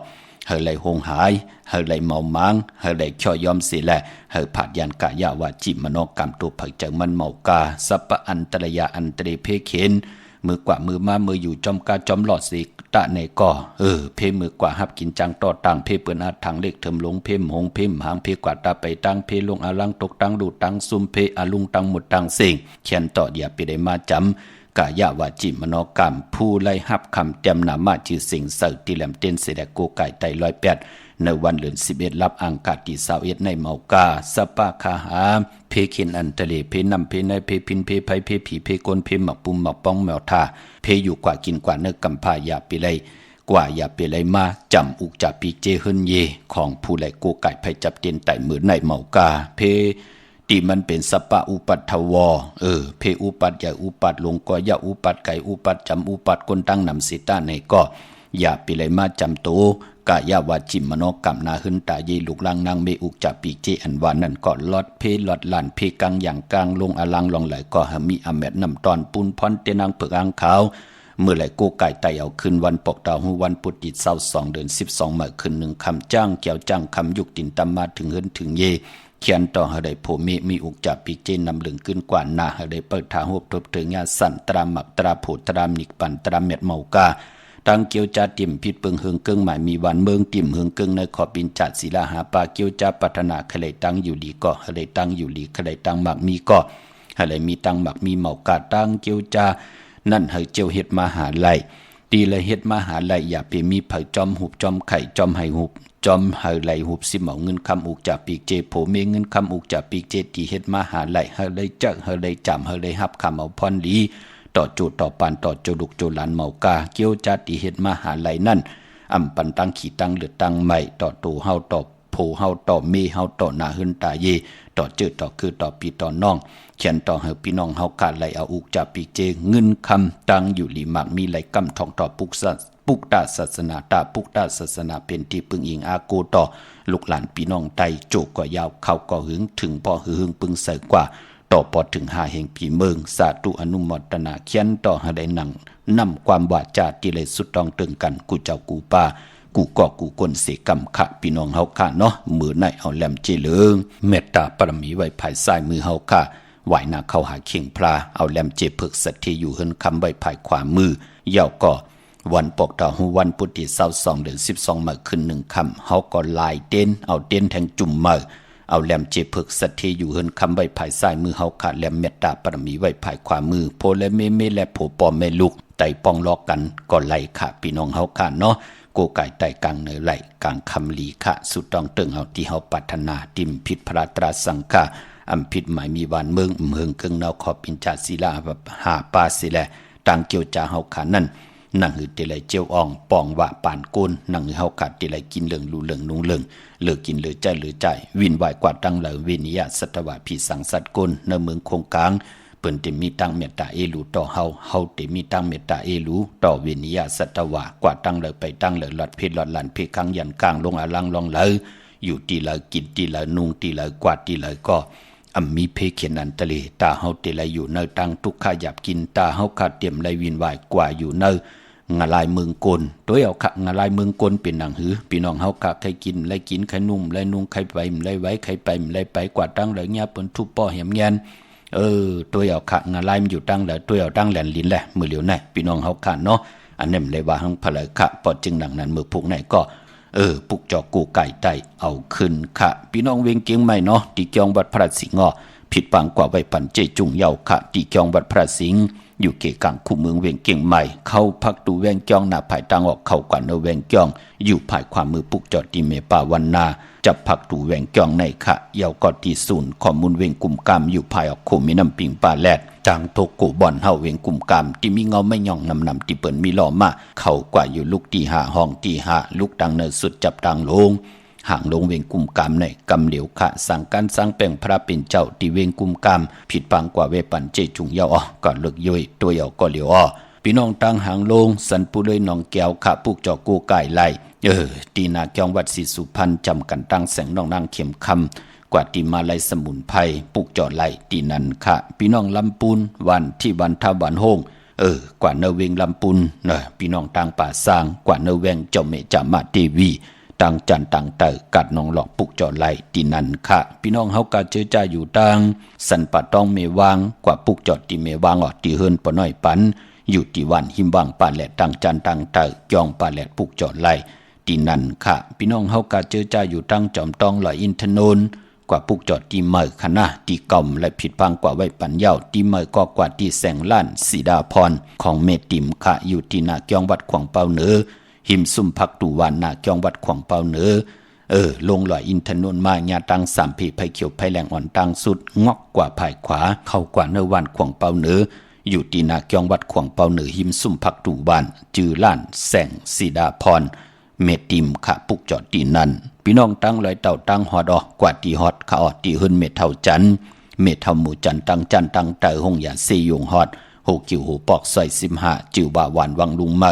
เฮไหลหงหายเฮไหลเมามังเฮไหลช่อยอมสิแลเฮผาดยันกายาวาจิมโนกรรมตัวเผยเจอมันเมากาสปะอันตรยาอันตรีเพเข็นมือกว่ามือมามืออยู่จอมกาจอมหลอดสิตะในก่อเพมือกว่าฮับกินจังต่อตังเพเปื้อนอาทางเล็กเถิมลงเพมหงเพมหางเพกว่าตาไปตังเพลงอาลังตกตังดูตังซุมเพอาลุงตังหมดตังเสิงเขียนต่ออย่าไปได้มาจำกายาวาจิมโนกรรมผู้ไล่ฮับคำเต็มนามาชื่อสิงเสร์ที่แหลมเต้นเสดโกไก่ไต108ในวันเดือน11รับอังกาติ21ในเมากาสปะคาหาเพขินอันทะเลเพนำเพในเพพินเพไพเพผีเพกนเพหมักปุ่มหมักป้องแมวท่าเพอยู่กว่ากินกว่าเนื้อกำพายาไปเลยกว่าอย่าไปเลยมาจำอุกจับปีเจเฮินเยของผู้ไหลโกไก่ไพจับเตียนไตมือในเมากาเพตีมันเป็นสปะอุปัตถวเพอุปัตอย่าอุปัตลงก็อย่าอุปัตไก่อุปัตจำอุปัตคนตั้งนำสิตาในก็อย่าไปเลยมาจำโตกายาวาจิมโนกรรมนาหึนตาเยลูกลังนางเมอุกจับปีเจอันวานั่นก็ลอดเพลอดลานเพกังอย่างกลางลงอลังลองไหลก็หามีอเมดนำตอนปุนพรเตนางเปลือกอังขาวเมื่อไหลโกไก่ไตเอาขึ้นวันปกดาวหูวันปุตติเศร้า2 เดือน 12เมื่อขึ้น1คำจ้างเกี่ยวจ้างคำยุกตินตามมาถึงเฮินถึงเยเขียนต่อหาได้โพมีอุกจับปีเจนำเหลืองขึ้นกว่านาหาได้เปิดทางหบทบถึงญาสั่นตราหมักตราโผตรามิกปันตราเม็ดเมากาตังเกียวจาติ่มพิษเปิงเฮืองเกิงหมายมีวันเมืองติ่มเฮืองเกิงในขอบินจัดศิลาหาปาเกียวจาปัฒนาขเลยตังอยู่ดีก็ขเลยตังอยู่ดีขเลยตังหมักมีก็ขเลยมีตังหมักมีเมากาตังเกียวจานั่นเฮเจียวเฮ็ดมาหาไลตีเลยเฮ็ดมาหาไลอย่าไปมีเผยจอมหุบจอมไข่จอมไห้หุบจอมเฮไหลหุบสิเหมาเงินคำอุกจากปีเจโผเมเงินคำอุกจากปีเจตีเฮ็ดมาหาไลเฮเลยจักเฮเลยจำเฮเลยฮับคำเอาพรลีต่อจูต่อปานต่อโจดุกโจหลานเมากาเกี่ยวจาติเฮ็ดมาหาไลนั่นอำปันตังขี่ตังเลือดตังใหม่ต่อตูเฮาต่อโผเฮาต่อเมเฮาต่อนาหึนตาเยต่อจืดต่อคือต่อปีต่อน้องเขียนต่อเฮาพี่น้องเฮาขาดไหลเอาอุกจากปีเจเงินคำตังอยู่หลีหมากมีไหลกำทองต่อปุกตาศาสนาตาปุกตาศาสนาเป็นที่พึ่งอิงอาโกต่อลูกหลานพี่น้องไตโจกก็ยาวเขาก็หึงถึงพอหึงปึงเสกว่าต่อพอถึง5แห่งปีเมืองสาธุอนุโมทนาเขียนต่อให้ได้นั่งนำความวาจาที่เลยสุดต้องตึงกันกูเจ้ากูป้ากูก็กูคนเสกรรมขะพี่น้องเฮาค่ะเนาะมือในเอาแหลมเจริญเมตตาปรมีไว้ภายซ้ายมือเฮาค่ะไหวหน้าเข้าหาเข่งพลาเอาแหลมเจเพิกสัตที่อยู่เฮินคำไว้ภายขวามือยาวก็วันปกดาววันพุธที่22 เดือน 12มาขึ้น1คำเฮาก็ลายเต้นเอาเต้นแทงจุ่มมือเอาแหลมเจเพิกสัตที่อยู่เฮินคำไว้ภายซ้ายมือเฮาค่ะแหลมเมตตาปรมีไว้ภายขวามือโพและเมและโผปอแม่ลูกไต่ปองล้อกันก็ไล่ค่ะพี่น้องเฮาค่ะเนาะโกไก่ไต่กลางเนไหลกลางคำลีค่ะสุดต้องเติงเอาที่เฮาปรารถนาติมพิษพระตราสังฆาอำพิษหมายมีวันเมืองเกิงเนาขอปินจาศิลาหาปาสิแลตังเกียวจาเฮาขานั่นนั่งหือติไหลเจียวอ่องปองวะปานก้นนั่งหือเฮาขาติไหลกินเหลืองลูเหลืองนุ่งเหลืองเลือกินเหลือใจเหลือใจวินไหวกว่าตั้งเหลือวินิยะสัตวะผีสังสัตก้นในเมืองคงกลางเปิ้นติมีตั้งเมตตาเอลูต่อเฮาติมีตั้งเมตตาเอลูต่อวินิยะสัตวะกว่าตั้งเหลือไปตั้งเหลือหลอดเพชรหลอดลันเพครั้งยันกลางลงอลังลองเลยอยู่ตีเหลือกินตีเหลือนุ่งตีเหลือกว่าตีเหลือก็มีเพเขียนอันตะเลตาเฮาเตไหลอยู่เนตั้งทุกข้าหยับกินตาเฮาขาดเตรียมไหลวินไหวกว่าอยู่เน งาลายเมืองกลตัวเอาค่ะงาลายเมืองกลเป็นหนังหือพี่น้องเฮาค่ะใครกินไรกินใครนุ่มไรนุ่งใครไปไรไว้ใครไปไรไปกว่าตั้งไรเงี้ยเปิ้นทุบป้อแหมแงนตัวเอาค่ะงาลายมันอยู่ตั้งแล้วตัวเอาตั้งแหลนลิ้นแหละมือเหลียวไหนพี่น้องเฮาค่ะเนาะอันนั้นเลยว่าหังพลายค่ะปอจึงหนังนั้นมือพวกไหนก็ปุกจอกูไก่ไตเอาขึ้นค่ะพี่น้องเวียงเกียงใหม่เนาะที่เกียงวัดพระสิงห์ผิดปังกว่าไว้ปันเจจุงเยาค่ะที่เกียงวัดพระสิงห์อยู่เกกังคู่เมืองเวียงเกียงใหม่เข้าพักดูแวงเกียงหน้าภายตังออกเข้ากว่าเนแวงเกียงอยู่ภายความมือปุกจอดีเมป่าวันนาจับพักดูแวงเกียงในค่ะเยากอที่ศูนย์ข้อมูลเวียงกลุ่มกามอยู่ภายออกโคมีน้ำปิงป่าแลดจางโตโกบ่อนเฮาเวียงกลุ่มกามที่มีเงาไม่ย่องนำที่เปิ้นมีล้อมาเข้ากว่าอยู่ลูกที่5ห้องที่5ลูกดังเนินสุดจับดังลงห่างลงเวียงกุมกามในกำเหลียวขะสั่งการสร้างแปลงพระเป็นเจ้าที่เวียงกุมกามผิดปังกว่าเวปันเจจุงเยาก็เลิกย่อยตัวเยาก็เหลียวพี่น้องตั้งห่างลงสันปุเลยน้องแก้วขะปุกจอกูไก่ไล่ตีนาเกียงวัดศรีสุพรรณจำกันตั้งแสงน้องนางเข็มคำกว่าตีมาไลสมุนไพรปุกจอไล่ตีนันค่ะพี่น้องลำปูนวันที่วันท่าวันโฮงกว่าเนเวงลำปูนพี่น้องตั้งป่าสร้างกว่าเนเวงเจ้าเมจามาเทวีต่างจันต่างเตอกัดนองหลอกปุกจอไล่ตีนันค่ะพี่น้องเฮากะเจอจ่าอยู่ต่างสันปะต้องเมวางกว่าปุกจอดตีเมวางตีเฮิรนปะน้อยปันอยู่ที่วันหิมวางป่าแหลดต่างจันต่างเตอยองป่าแหลดปุกจอดไล่ตีนันค่ะพี่น้องเฮากะเจอจ่าอยู่ต่างจอมตองลอยอินทนนท์กว่าปุกจอดตีเมยคณะตีกล่อมและผิดพังกว่าไว้ปันเย้าตีเมยก็กว่าตีแสงล้านสีดาพรของเมติมค่ะอยู่ที่นาเกียงวัดขวางเปาเหนือหิมซุ่มพักตูวานนาเกียงวัดขวางเปาเหนือลงลอยอินทนนท์มาญาตัง3ผีไผเขียวไผแหลงอ่อนตังสุดงอกกว่าภายขวาเข้ากว่าเนวันขวางเปาเหนืออยู่ที่นาเกียงวัดขวางเปาเหนือหิมซุ่มพักตูวานจือล้านแสงสีดาพรเมติมค่ะปุกจอดตีนันพี่น้องตั้งลอยเต่าตั้งฮอดกว่าตีฮอดขาออดตีหึนเมเท่าจันเมเท่าหมู่จันตั้งจันตั้งเตอหงยาซียงฮอดโหกิวโหปอกซอย15จิวบาหวานวังลุงเมอ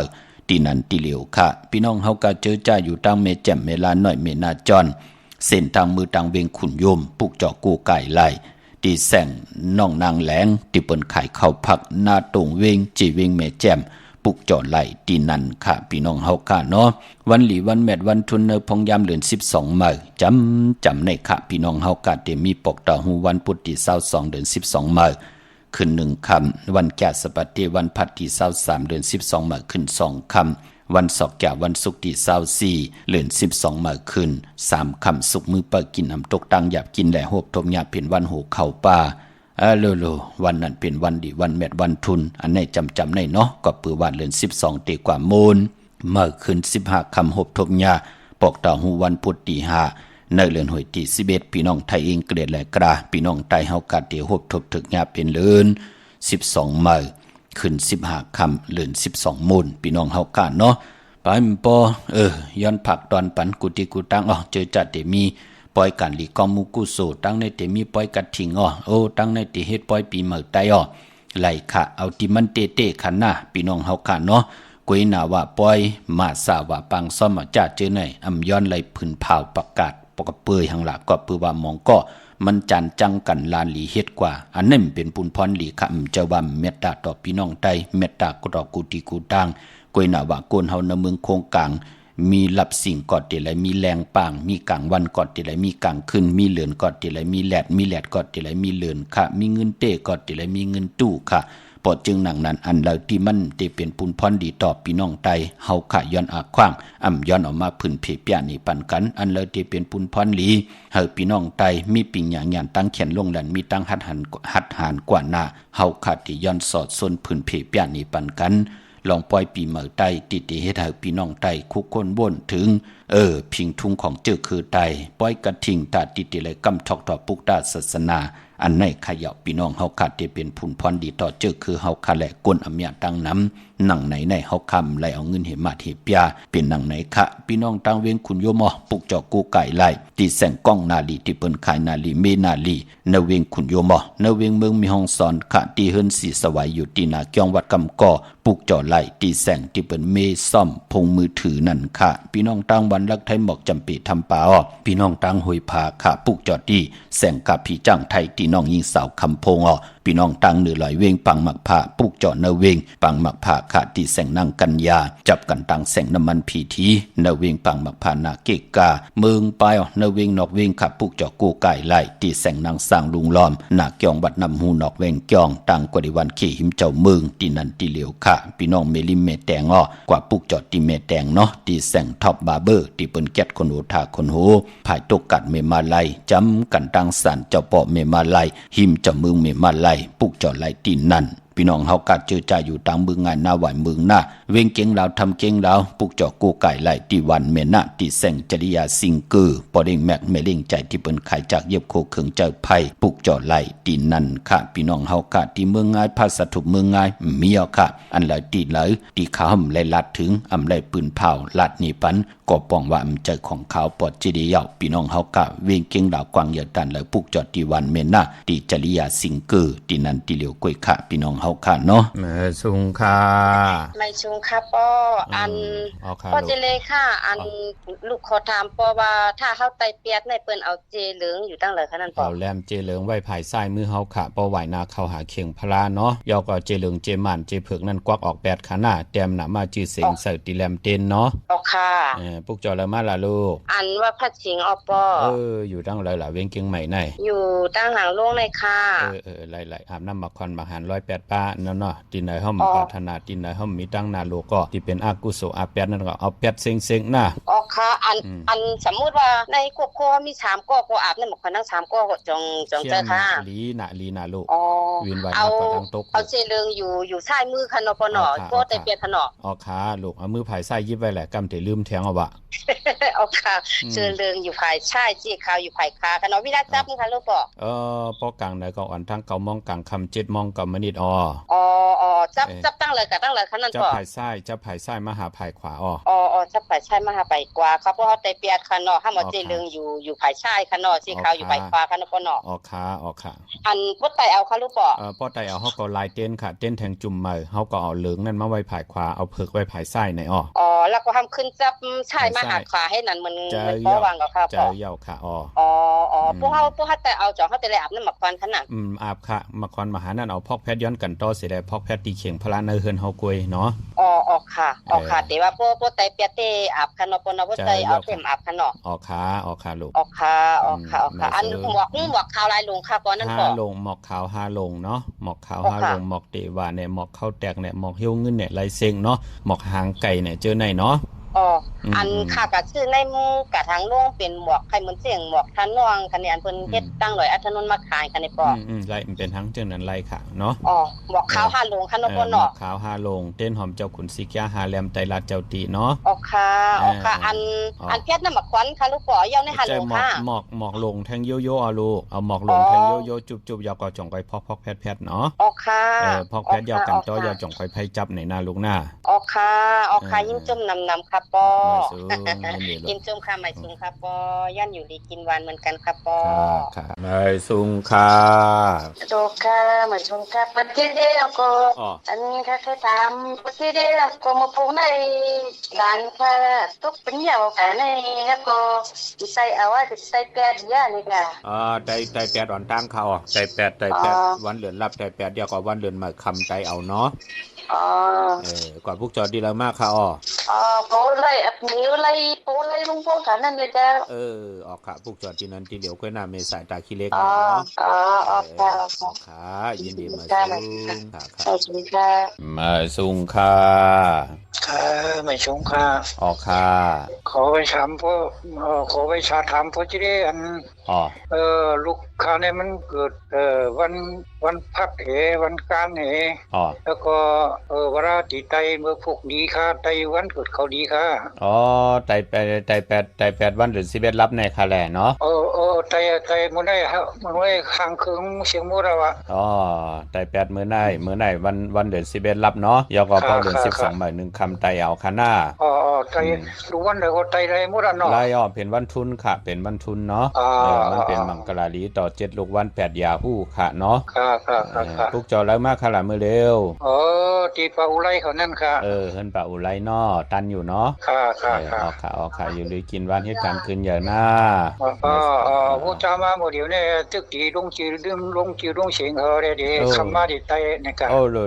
ตีนันตีเหลียวค่ะพี่น้องเฮากะเจอจ่าอยู่ตั้งเมแจ่มเมลาน้อยเมนาจอนเส้นทางมือตังเวงขุนโยมปุกจอกูไก่ไล่ตีแสงน้องนางแหลงที่เปิ้นขายข้าวผักนาตงเวงจีเวงเมแจ่มปุกจอดไหลตีนันค่ะพี่น้องเฮาค่ะเนาะวันหลีวันแมดวันทุนเนพงยามเดือน12มื้อจำในค่ะพี่น้องเฮากะเตมีปกตาหูวันพุธที่22เดือน12มื้อขึ้น1ค่ำวันแก่สปฏิวันพัดที่23เดือน12มื้อขึ้น2ค่ำวันศอกแก่วันศุกร์ที่24เดือน12มื้อขึ้น3ค่ำศุกร์มื้อเปิดกินน้ำตกตังหยับกินแหล่โหบทมยาเป็นวันโหเข้าป่าโลวันนั้นเป็นวันดีวันแมดวันทุนอันไหนจำในเนาะก็ปือวันเดือน12ตีกว่ามูลเมื่อคืน15ค่ำหบทมยาปอกต่อหูวันพุธที่5ในเดือนหวยที่11พี่น้องไทยเองเกลียดและกราพี่น้องไทยเฮากะเตีหบทบถึกยาเป็นเดือน12มื้อขึ้น15ค่ำเดือน12มูลพี่น้องเฮากะเนาะไปมปอย้อนผักตอนปันกุติกุตังเจอจัดเตมีปอยกันหลีกอมูกุโซตั้งในเตมีปอยกัดถิงตั้งในเตเฮ็ดปอยปีเมือไตไหลค่ะเอาที่มันเตขันหน้าพี่น้องเฮาค่ะเนาะกวยนาว่าปอยมาสาว่าปังซ่อมจ่าเจอในอำย้อนไหลผืนเผาประกาศปกเปื่อยหังหลักก็ปือว่ามองก็มันจันจังกันลานหลีเฮ็ดกว่าอันนั้นเป็นปุนพรหลีค่ะเจ้าว่าเมตตาต่อพี่น้องไตเมตตาก็ต่อกุติกุตังกวยนาว่าโกนเฮาในเมืองโคงกลางมีหลับสิ่งกอดเตไหลมีแรงป่างมีกลางวันกอดเตไหลมีกลางคืนมีเหลือนกอดเตไหลมีแหลดกอดเตไหลมีเหลือนค่ะมีเงินเต้กอดเตไหลมีเงินตู้ค่ะปอดจึงหนังนั้นอันเราที่มันเตเป็นปุนพรดีต่อพี่น้องไตเฮาค่ะย้อนอาขว้างย้อนออกมาพื้นเพเปียนี่ปันกันอันเราที่เป็นปุนพรหลีเฮาพี่น้องไตมีปิ่งหยังตั้งแขนลงแหลนมีตั้งหัดหันกว่าหน้าเฮาค่ะที่ย้อนสอดซนพื้นเพเปียนี่ปันกันลองปล่อยปีเมือไตติเฮ็ดให้พี่น้องไตคุกคนบ่นถึงพิงทุงของเจ้าคือไตปล่อยกระทิงตาติเลยกำทอกต่อปุกตาศาสนาอันในขยะพี่น้องเฮาขาดที่เป็นผุนพรดีต่อเจ้าคือเฮาคาแหละกวนอำยาตั้งน้ำหนังไหนในเฮาคำไล่เอาเงินเหมาเทปยาเป็นหนังไหนคะพี่น้องตั้งเวียงคุณโยมปุกจอกูไก่ไล่ตีแสงก้องนาลีที่เปิ้นขายนาลีเมนาลีเนเวียงคุณโยมเนเวียงเมืองมีห้องสอนคะตีเฮินสีสวัยอยู่ที่นาเกียงวัดกำก่อปุกจอไล่ตีแสงที่เปิ้นเมซ่อมพงมือถือนั่นค่ะพี่น้องตั้งวันรักไทยหมอกจำปีทำป่าพี่น้องตั้งหอยผาค่ะปุกจอดีแสงกับพี่จังไทยตี พี่น้องยิงสาวคำพงพี่น้องตังเหนือลอยเวงปังหมักผ้าปุกเจาะเนเวงปังหมักผ้าขาดที่แสงนางกัญญาจับกันตังแสงน้ำมันผีทีเนเวงปังหมักผ้านาเกกาเมืองไปเนเวงนอกเวงขับปุกเจาะกูไก่ไล่ที่แสงนางสร้างลุงล้อมหนักยองบัดนำหูนอกเวงจองตังกว่าดิวันขี่หิมเจ้าเมืองที่นันที่เหลียวค่ะพี่น้องเมลิมเมแตงกว่าปุกเจาะที่เมแตงเนาะที่แสงท็อปบาร์เบอร์ที่เปิ้นแก๊ดคนโหทาคนโหภายตกกัดเมมาไลจำกันตังสันเจ้าปอเมมาไลหิมเจ้าเมืองเมมาไลปุกเจาะไลตีนั่นพี่น้องเฮากัดเจอจ่าอยู่ตามเมืองงานหน้าไหวเมืองหน้าเวงเก่งลาวทำเก่งลาวปุกเจาะกูไก่ไล่ที่วันเมนะที่แสงจริยาสิงกือปอเด้งแมกเมเล่งใจที่เปิ้นขายจากเย็บโคเขิงเจ้าไผ่ปุกเจาะไล่ตีนั่นค่ะพี่น้องเฮากัดที่เมืองง่ายภาษาถูกเมืองง่ายมีค่ะอันไหลตีไหลที่เขาห่มไหลลัดถึงอำไหลปืนเผาลัดนี่ปันก็ป้องว่าอำใจของเขาปอดจีดียาวพี่น้องเฮากะเวงเก่งดาวกวางเหยียดดันเลยปุกจอดที่วันเมน่าที่จริยาสิงกือที่นันที่เหลียวกล้วยค่ะพี่น้องเฮาค่ะเนาะแม่สุงค่ะไม่ชุงค่ะป้ออันป้อเจเลค่ะอันลูกขอถามป้อว่าถ้าเฮาไตเปียดในเปิ้นเอาเจเหลืองอยู่ตั้งเลยค่ะนั่นป้อเอาแลมเจเหลืองไว้ภายซ้ายมือเฮาค่ะป้อไหวนาเข้าหาเข่งพลาเนาะยอก็เจเหลืองเจมันเจเผือกนั่นกวักออก8ขาหน้าแต้มหน้ามาจื้อเสียงใส่ติแลมเต้นเนาะค่ะปุกจอแล้วมาล่ะลูกอันว่าพัดสิงอปออยู่ตั้งเลยล่ะเวงเก่งใหม่ในอยู่ตั้งหางโลงในค่ะไล่ๆอาบน้ำมักคอนมักหัน108ป้าเนาะที่ไหนเฮาปรารถนาที่ไหนเฮามีตั้งนาโลก็ที่เป็นอากุโสอาแปดนั่นก็เอาแปดเซ็งๆนะค่ะอันสมมุติว่าในครอบครัวมี3ก็อาบน้ำมักคอนทั้ง3ก็จงเจอค่ะลีน่ะลูกวินไว้เอาเอาเจเริงอยู่ซ้ายมือค่ะเนาะปอเนาะก็แต่เปียกค่ะเนาะค่ะลูกเอามือภายซ้ายยิบไว้แหละกำแต่ลืมแทงเอาวะค่ะเจเริงอยู่ภายซ้ายจีขาวอยู่ภายขาค่ะเนาะวิราจับค่ะลูกปอปอกลางไหนก็อ่อนทั้งเกามองกลางคำ7มองกับมนิดจับตั้งเลยค่ะนั่นปอจับภายซ้ายมาหาภายขวาจับภายซ้ายมาหาภายขวาครับเพราะเฮาแต่เปียกค่ะเนาะห้ามเอาเจเริงอยู่ภายซ้ายค่ะเนาะจีขาวอยู่ภายขวาค่ะเนาะปอเนาะค่ะอันป้อไตเอาค่ะลูกปอป้อไตเอาเฮาก็ลายเต้นค่ะเต้นแทงจุ่มมือเฮาก็เอาเหลืองนั่นมาไว้ภายขวาเอาเผือกไว้ภายซ้ายในแล้วก็ทำขึ้นจับชายมาหาขวาให้นั่นมันป้อวางก็ค่ะปอเจ้าค่ะพวกเฮาแต่เอาจ่อเฮาแต่อาบน้ำหมักควันขนาดอาบค่ะหมักควันมาหานั่นเอาพอกแพทย์ย้อนกันต่อสิได้พอกแพทย์ตีเข่งพลาในเฮือนเฮากวยเนาะค่ะแต่ว่าพวกไตเปียเตอาบคันเนาะปนบ่ไตเอาเต็มอาบคันเนาะค่ะลูกค่ะอันหมวกขาวลายลงค่ะก่อนนั่นก็ลงหมอกขาว5ลงเนาะหมอกขาว5ลงหมอกเตว่าเนี่ยหมอกข้าวแตกเนี่ยหมอกเหี่ยวเงินเนี่ยลายเซ็งเนาะหมอกหางไก่เนี่ยเจอในเนาะอันค่ะก็ชื่อในหมู่กะทางโรงเป็นหมวกไข่เหมือนเสียงหมวกทันนองคันนี้อันเพิ่นเฮ็ดตั้งร้อยอัธนนท์มาขายคันนี้ปอไล่มันเป็นทั้งจังนั้นไล่ค่ะเนาะหมวกขาว5โลงคันเนาะปอเนาะหมวกขาว5โลงเต้นหอมเจ้าขุนสิกยาหาแลมไตรัดเจ้าตีเนาะค่ะอันเพชรน้ำหมักควันค่ะลูกปอยาวใน5โลงค่ะหมอกลงแทงโยโย่เอาลูกเอาหมอกลงแทงโยโย่จุบๆยาวก็จ่องไปพอกแพทย์เนาะค่ะพอกแพทย์ยาวกันต่อยาวจ่องไปไผจับในหน้าลูกหน้าค่ะยิ้มจมนำครับปอกินจุ่มค่ะไม่ซุงครับปอย่านอยู่ดีกินหวานเหมือนกันครับปอไม่ซุงค่ะโจค่ะไม่ซุงค่ะปฏิเดแล้วก็อันค่ะเคยถามปฏิเดแล้วก็มาปลูกในร้านค่ะตุกเป็นยาวกันในแล้วก็ใส่เอาว่าใส่แปดย่านี่ค่ะไตแปดอ่อนตั้งเขาไตแปดวันเหลือนรับไตแปดเดียวกับวันเหลือนมาคำไตเอาเนาะก่อนพวกจอดดีแล้วมากค่ะโปเลยอับนิ้วเลยโปเลยลุงพวกกันนั่นเลยจ้าออกค่ะพวกจอดที่นั้นที่เดี๋ยวค่อยหน้าเมษายตาขี้เล็กเนาะค่ะยินดีมาซุงค่ะมาซุงค่ะไม่ชงค่ะค่ะขอไปถามพ่อขอไปถามพ่อจะได้อันลูกค้าเนี่ยมันเกิดวันพักวันการแล้วก็เวลาตีไตเมื่อพวกดีค่ะไตวันเกิดเขาดีค่ะไตแปดวันหรือ11รับในค่ะแหละเนาะไตมื้อได้ครับมื้อได้ข้างคืนเสียงมูดว่าไต8มื้อได้วันเดือน11รับเนาะยก็พอเดือน12มื้อ1คำไตเอาค่ะหน้าไตรู้วันได้ก็ไตได้หมดอ่ะเนาะไล่เป็นวันทุนค่ะเป็นวันทุนเนาะมันเป็นมังกรลีต่อ7ลูกวัน8ยาฮู้ค่ะเนาะค่ะพวกจอแล้วมาค่ะล่ะมื้อเร็วตีปลาอุไรเขานั่นค่ะเฮิ่นปลาอุไรเนาะตันอยู่เนาะค่ะค่ะอยู่เลยกินวันเหตุการณ์คืนใหญ่หน้า ผู้จามาโมเดียวเนี่ยตึกตีลงจีลงจีลงเสียงเฮอเลยดิคำมาดิไตเนี่ยกันโอ้โล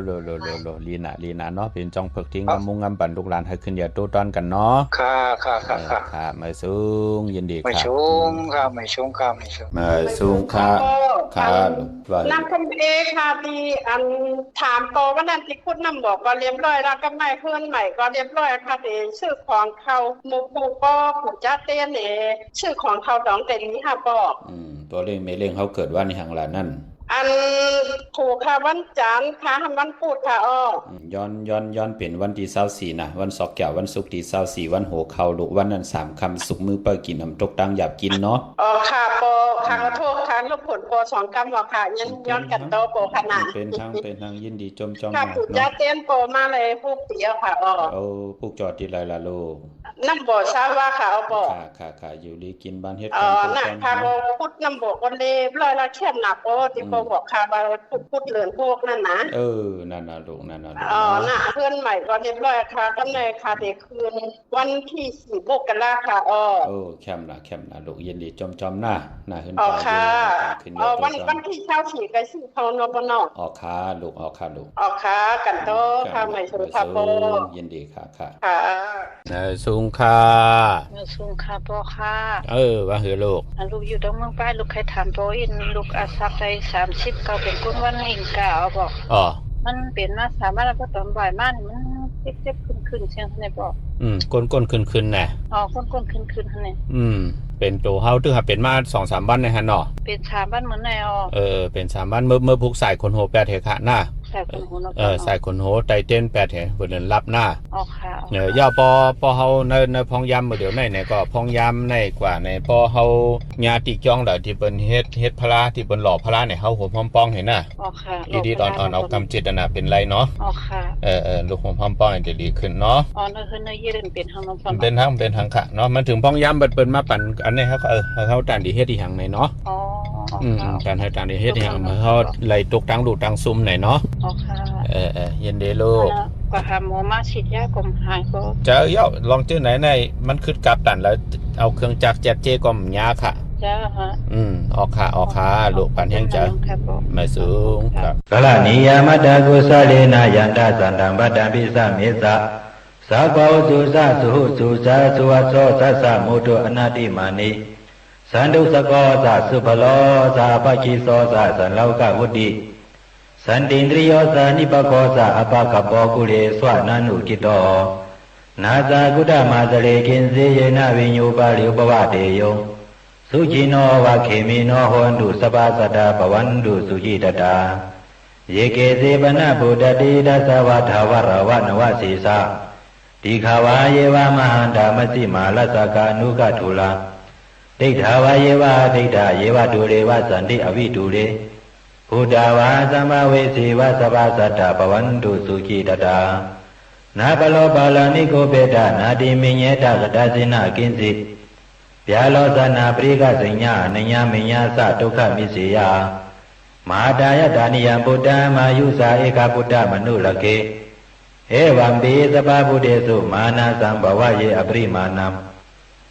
ลีนาเนาะเป็นจองเพิกทิ้งงำมุงงำปั่นลูกหลานให้ขึ้นอย่าโตตอนกันเนาะค่ะไม่สูงยินดีค่ะไม่สูงค่ะไม่สูงค่ะนำคำเอกค่ะที่อันถามโตว่านั่นที่คุณนำบอกว่าเรียบร้อยแล้วก็ไม่เพื่อนใหม่ก็เรียบร้อยค่ะที่ชื่อของเขาหมู่ปู่ก็ผู้จ้าเต้นชื่อของเขาดองแต่นี้ค่ะบอกตัวเล่งไม่เล่งเขาเกิดวันในหังหลานนั่นอันถูกค่ะวันจันทร์ค่ะวันพุธค่ะย้อนเป็นวันที่24นะวันศอกแก้ววันศุกร์ที่24วันโหเข้าลูกวันนั้น3ค่ำสุกมื้อเปิ้กินน้ำตกตังหยาบกินเนาะค่ะปอค่ะขอโทษค่ะลูกผลปอ2กำว่าค่ะย้อนกันโตโปขนาดเป็นทางยินดีจมค่ะผู้จ้าเต้นโปมาเลยผู้เปียวค่ะผู้จอดที่ไรล่ะลูกน้ำบ่อทราบว่าค่ะบ่ค่ะอยู่ลีกินบ้านเฮ็ดน่ะค่ะพุดน้ำบ่อคนเลร้อยละเข้มหนักที่ปอบอกค่ะว่าพุดเหลือนพวกนั่นนะนั่นน่ะลูกน่ะน่ะเพื่อนใหม่ก็เรียบร้อยค่ะก็เลยค่ะเด็กคืนวันที่4มกราคมเข้มน่ะลูกยินดีจมหน้าขึ้นไปค่ะวันที่24ก็สิเขานบนค่ะลูกค่ะกันโตค่ะใหม่สุภาพยินดีค่ะสูงค่ะพ่อค่ะว่าหือลูกลูกอยู่ตรงเมืองป้ายลูกใครถามพ่ออินลูกอาศักได้30ก็เป็นกุ้งวันอิงกาบอกมันเป็นมาสามารถพอตอนบ่ายมันเจ็บขึ้นเชียงในบอกก้นขึ้นแน่ก้นขึ้นหั่นนี่เป็นโตเฮาตึกเป็นมา 2-3 วันในหั่นเนาะเป็น3วันเหมือนแนวเป็น3วันเมื่อพุกสายคนโห8เถคะหน้าสายคนโหไตเต้น8เถเพิ่นรับหน้าค่ะย่าพอเฮาในพองยำเดี๋ยวไหนก็พองยำในกว่าในพอเฮาญาติจ้องดที่เปิ้นเฮ็ดพลาที่เปิ้นหล่อพลาเนี่ยเฮาหัวพร้อมป้องเห็นน่ะค่ะดีๆอ่อนๆเอากำจิตน่ะเป็นไรเนาะค่ะลูกหัวพร้อมป้องจะดีขึ้นเนาะนั่นคือในยืนเป็นทางน้ำเป็นทางค่ะเนาะมันถึงพองยำเปิ้นมาปั่นอันนี้เขาตันดีเฮ็ดอีหยังในเนาะการให้ตันดีเฮ็ดอีหยังเฮาไล่ตกตังดูตังซุ่มไหนเนาะยินดีลูกก็หาหมอมาฉีดยากลมหายก็จะลองไหนมันคือกลับตันแล้วเอาเครื่องจักรเจ็ดกลมยาค่ะจ้าฮะออกค่ะลูกปันแห้งจ้ะไม่สูงครับกลานิยามัตตกุสเลนะยันตสันตังบัดดังพิสเมสะสาโกสุสะสุสะสุวัสโสสัสสะโมตุอนาติมานิสันตุสโกสะสุภโลสะปะคิโสสะสันโลกวุติสันตินทริโยสานิปโกสะอปะกปโปกุเลสวะนันุกิโตนาสากุฎมาสเลกินเสยนะวิญญูปาลิอุปวะเตโยสุจิโนวะเขมิโนโหนตุสปาสัตตาปวันตุสุจิตตาเยเกเสปนะปุตติดัสสวะทาวรวะนวสีสาติขาวาเยวามหันตามสิมาลัสสกานุกทุลาติถาวาเยวาติถาเยวตุเรวะสันติอวิตุเรพุทธาวาสัมมาเวสีวะสปาสัตตาปวันตุสุจิตตานาปโลปาลานิโกเปตานาติมิเยตกตาสินากินสิဗျာလောသနာပရိကစိညာနညာမညာသဒုက္ခမိစေယမဟာတာယတာနိယံဗုဒ္ဓံမာယုဇာဧကဗုဒ္ဓမနုလကေဧဝံပိသဗ္ဗဗုဒ္ဓေသုမာနသံဘဝယေအပရိမာဏံ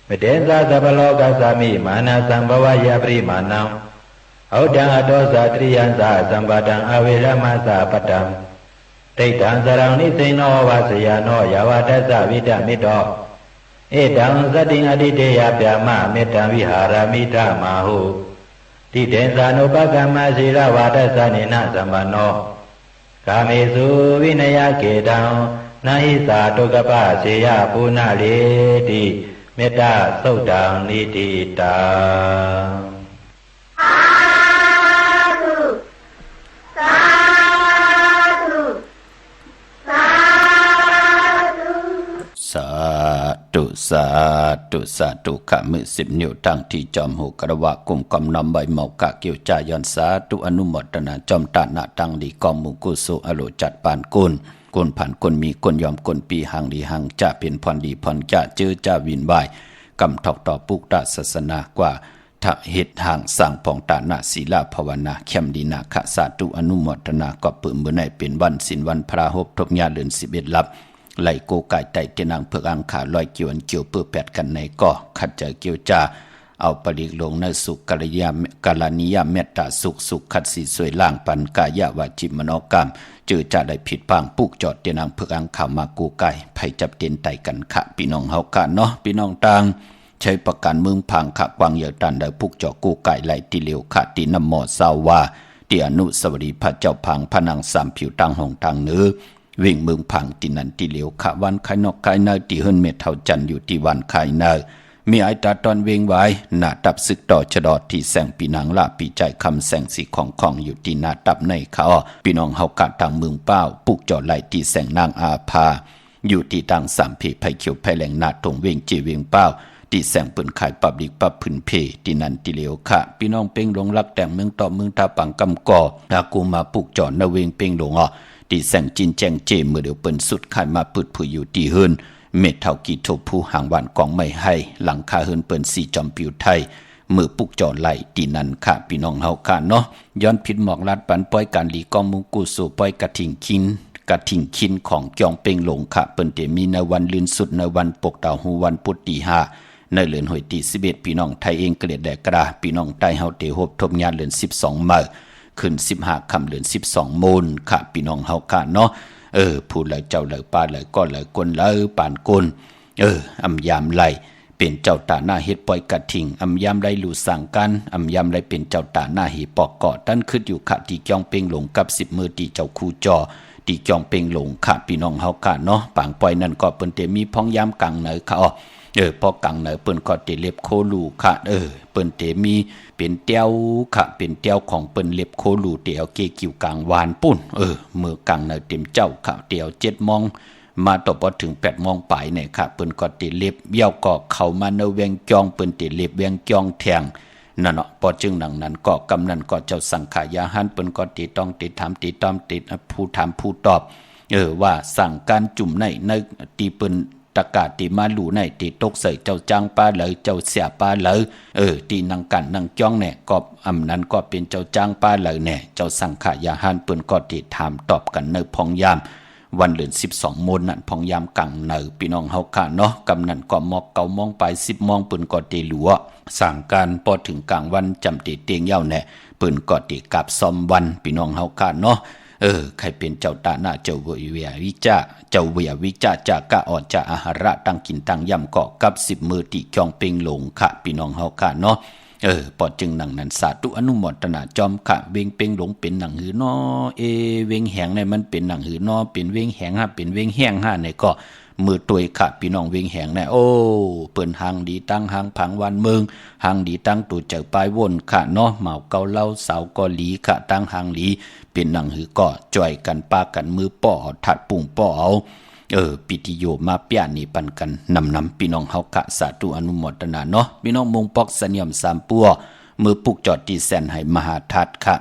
မတေသသဗ္ဗလောကသမိမာနသံဘဝယေအပရိမာဏံဩတံအတောဇာတရိယံသသံပါတံအဝေရမသပတ္တံတိဋ္ဌံသရံနိသိဏောဝါစယနောယဝတ္တဝိတမိတောเอตังสติอดิเตยปยามะเมตังวิหารามิธามาหุติเตสานุปกรรมศีลวาทสเนนะสัมปันโนกาเมสุวินยเกตังนาหิสาตุกปะเสยปุณเลติเมตตาสุตังนิติตาสาธุขะมือ10 นิ้วตั้งที่จอมหูกระวะกุมกำนำใบหมอกกะเกี่ยวจายอนสาธุอนุโมทนาจอมตานะตั้งดีกอมมุกุสุอโลจัดปานกุลผ่านคนมีคนยอมคนปีหังดีหังจะเป็นพรดีพรจะเจอจะวินวายกำทอกต่อปุกตาศาสนากว่าทะเหตุห่างสร้างปองตานะศีลาภาวนาเข้มดีนาคะสาธุอนุโมทนาก็เปิ่มเมื่อในเป็นวันศีลวันพระหบทบญาเดือน11ลับไหลโกไก่ไตเตนังเพือกอังขาลอยเกี่ยวเปื้อแปดกันในก่อขัดใจเกี่ยวจา เอาปริกลงในสุขกาลนิยเมตตาสุขขัดสีสวยล่างปันกายาวาจิมโนกรรมเจอจะได้ผิดพังปุกจอดเตียนังเพื่ออังข่าวมากูไก่ไผจับเตียนไตกันขะพี่น้องเฮากันเนาะพี่น้องต่างใช้ประกันมึงพังขะกวางเหยอตันได้ปุกจอดกูไก่ไหลติเหลียวขะตีน้ำหมอสาวาเตียนุสวรีพระเจ้าพังพนังสามผิวตังหงตังเนื้อวิ่งเมืองพังตีนันตีเหลียวขะวันไข่นกไข่เนยตีเฮิรนเม็ดเท่าจันอยู่ที่วันไข่เนยมีไอตาตอนเวงไว้หน้าตับศึกต่อชะดอที่แสงปีนังละปีใจคำแสงสีของอยู่ที่หน้าตับในเขาพี่น้องเฮากะทางเมืองเป้าปุกจอดไหลที่แสงนางอาภาอยู่ที่ทางสามเพไผเขียวไผแหลงหน้าตรงเวงจีเวงเป้าที่แสงปืนขายปับดิกปับพื้นเพที่นันติเหลียวค่ะพี่น้องเป้งหลงรักแต่งเมืองต่อเมืองตาปังกำก่ออากูมาปุกจอดนเวงเป้งหลงที่แสงจินแจงเจเมื่อเดียวเปิ้นสุดขายมาปืดผู้อยู่ที่เฮิรนเม็ดเท่ากีโทผู้ห่างวันกองไม่ให้หลังคาเฮิรนเปิ้นสีจอมปิวไทยมือปุกจอดไหลตีนันค่ะพี่น้องเฮากันเนาะย้อนผิดหมอกลัดปันป้อยการหลีกองมุงกูสู่ป้อยกระถิ่งคินของจองเป่งหลงค่ะเปิ้นเตมีในวันลื่นสุดในวันปกดาวหูวันพุธที่5ในเดือนหอยที่11พี่น้องไทยเองเกลียดแดกระพี่น้องใต้เฮาเตฮบทบญาติเดือน12มื้อขึ้น15ค่ำเดือน12มูลค่ะพี่น้องเฮากันเนาะพูดเลยเจ้าเลยป้าเลยก้อนเลยกลเลยปานกลอำยามไหลเป็นเจ้าตาหน้าเฮ็ดปล่อยกระถิ่งอำยามไหลหลู่สั่งกันอำยามไหลเป็นเจ้าตาหน้าหีปอกเกาะตั้นขึ้นอยู่ขะที่จองเป่งหลงกับ10มือที่เจ้าคู่จอที่จองเป่งหลงค่ะพี่น้องเฮากันเนาะปางปล่อยนั่นก็เปิ้นเตมีพ้องยามกลางเหนือค่ะพอกลางเหนือเปิ้นก็เตเล็บโคลูค่ะเปิ้นเตมีเป็นเตียวค่ะเป็นเตียวของเปิ้นเล็บโคลูเตียวเกกิวกลางวานปุ่นมือกลางเหนือเต็มเจ้าค่ะเตียว7มองมาต่อพอถึง8มองปลายเนี่ยค่ะเปิ้นก็เตเล็บเบี้ยวก็เข้ามาในเวียงจองเปิ้นเตเล็บเวียงจองแทงนั่นเนาะพอจึงหนังนั้นก็กำนันก็เจ้าสังขายาหันเปิ้นก็ติต้องติถามติต้อมติผู้ถามผู้ตอบว่าสั่งการจุ่มในตีเปิ้นตะกาตีมาหลู่ในตีตกใส่เจ้าจ้างป้าเลยเจ้าเสียป้าเลยตีนังกันนังจ้องเนี่ยก็อำนั้นก็เป็นเจ้าจ้างป้าเลยเนี่ยเจ้าสังขายาหันเปิ้นก็ติถามตอบกันในพองยามวันเดือน12มนนั่นพองยามกังเนอพี่น้องเฮาค่ะเนาะกำนันก็มอกเกามองไป10มองเปิ้นก็ติหลัวสั่งการพอถึงกลางวันจำติเตียงเย้าแน่เปิ้นก็ติกลับซ่อมวันพี่น้องเฮาค่ะเนาะใครเป็นเจ้าตาหน้าเจ้าเวียวิจาจากะอ่อนจะอาหาระตั้งกินตั้งย่ำเกาะกับ10มือติจองเป่งหลงค่ะพี่น้องเฮาค่ะเนาะปอจึงหนังนั้นสาธุอนุโมทนาจอมค่ะเวงเป่งหลงเป็นหนังหือน้อเวงแหงในมันเป็นหนังหือน้อเป็นเวงแหงเป็นเวงแห้งในก็มือตวยค่ะพี่น้องเวงแหงในเปิ้นหางดีตั้งหางผังวันเมืองหางดีตั้งตูเจอปลายวนค่ะเนาะเหมาเกาเล่าสาวก็หลีค่ะตั้งหางหลีเป็นหนังหือก็จ่อยกันปากันมือป้อถัดปุ่งป้อเอาปิติโยมาเปียนี่ปันกันนำพี่น้องเฮากะสาธุอนุโมทนาเนาะพี่น้องมงปอกสนิยม3ปัวมือปุกจอดที่แสนให้มหาทัดค่ะ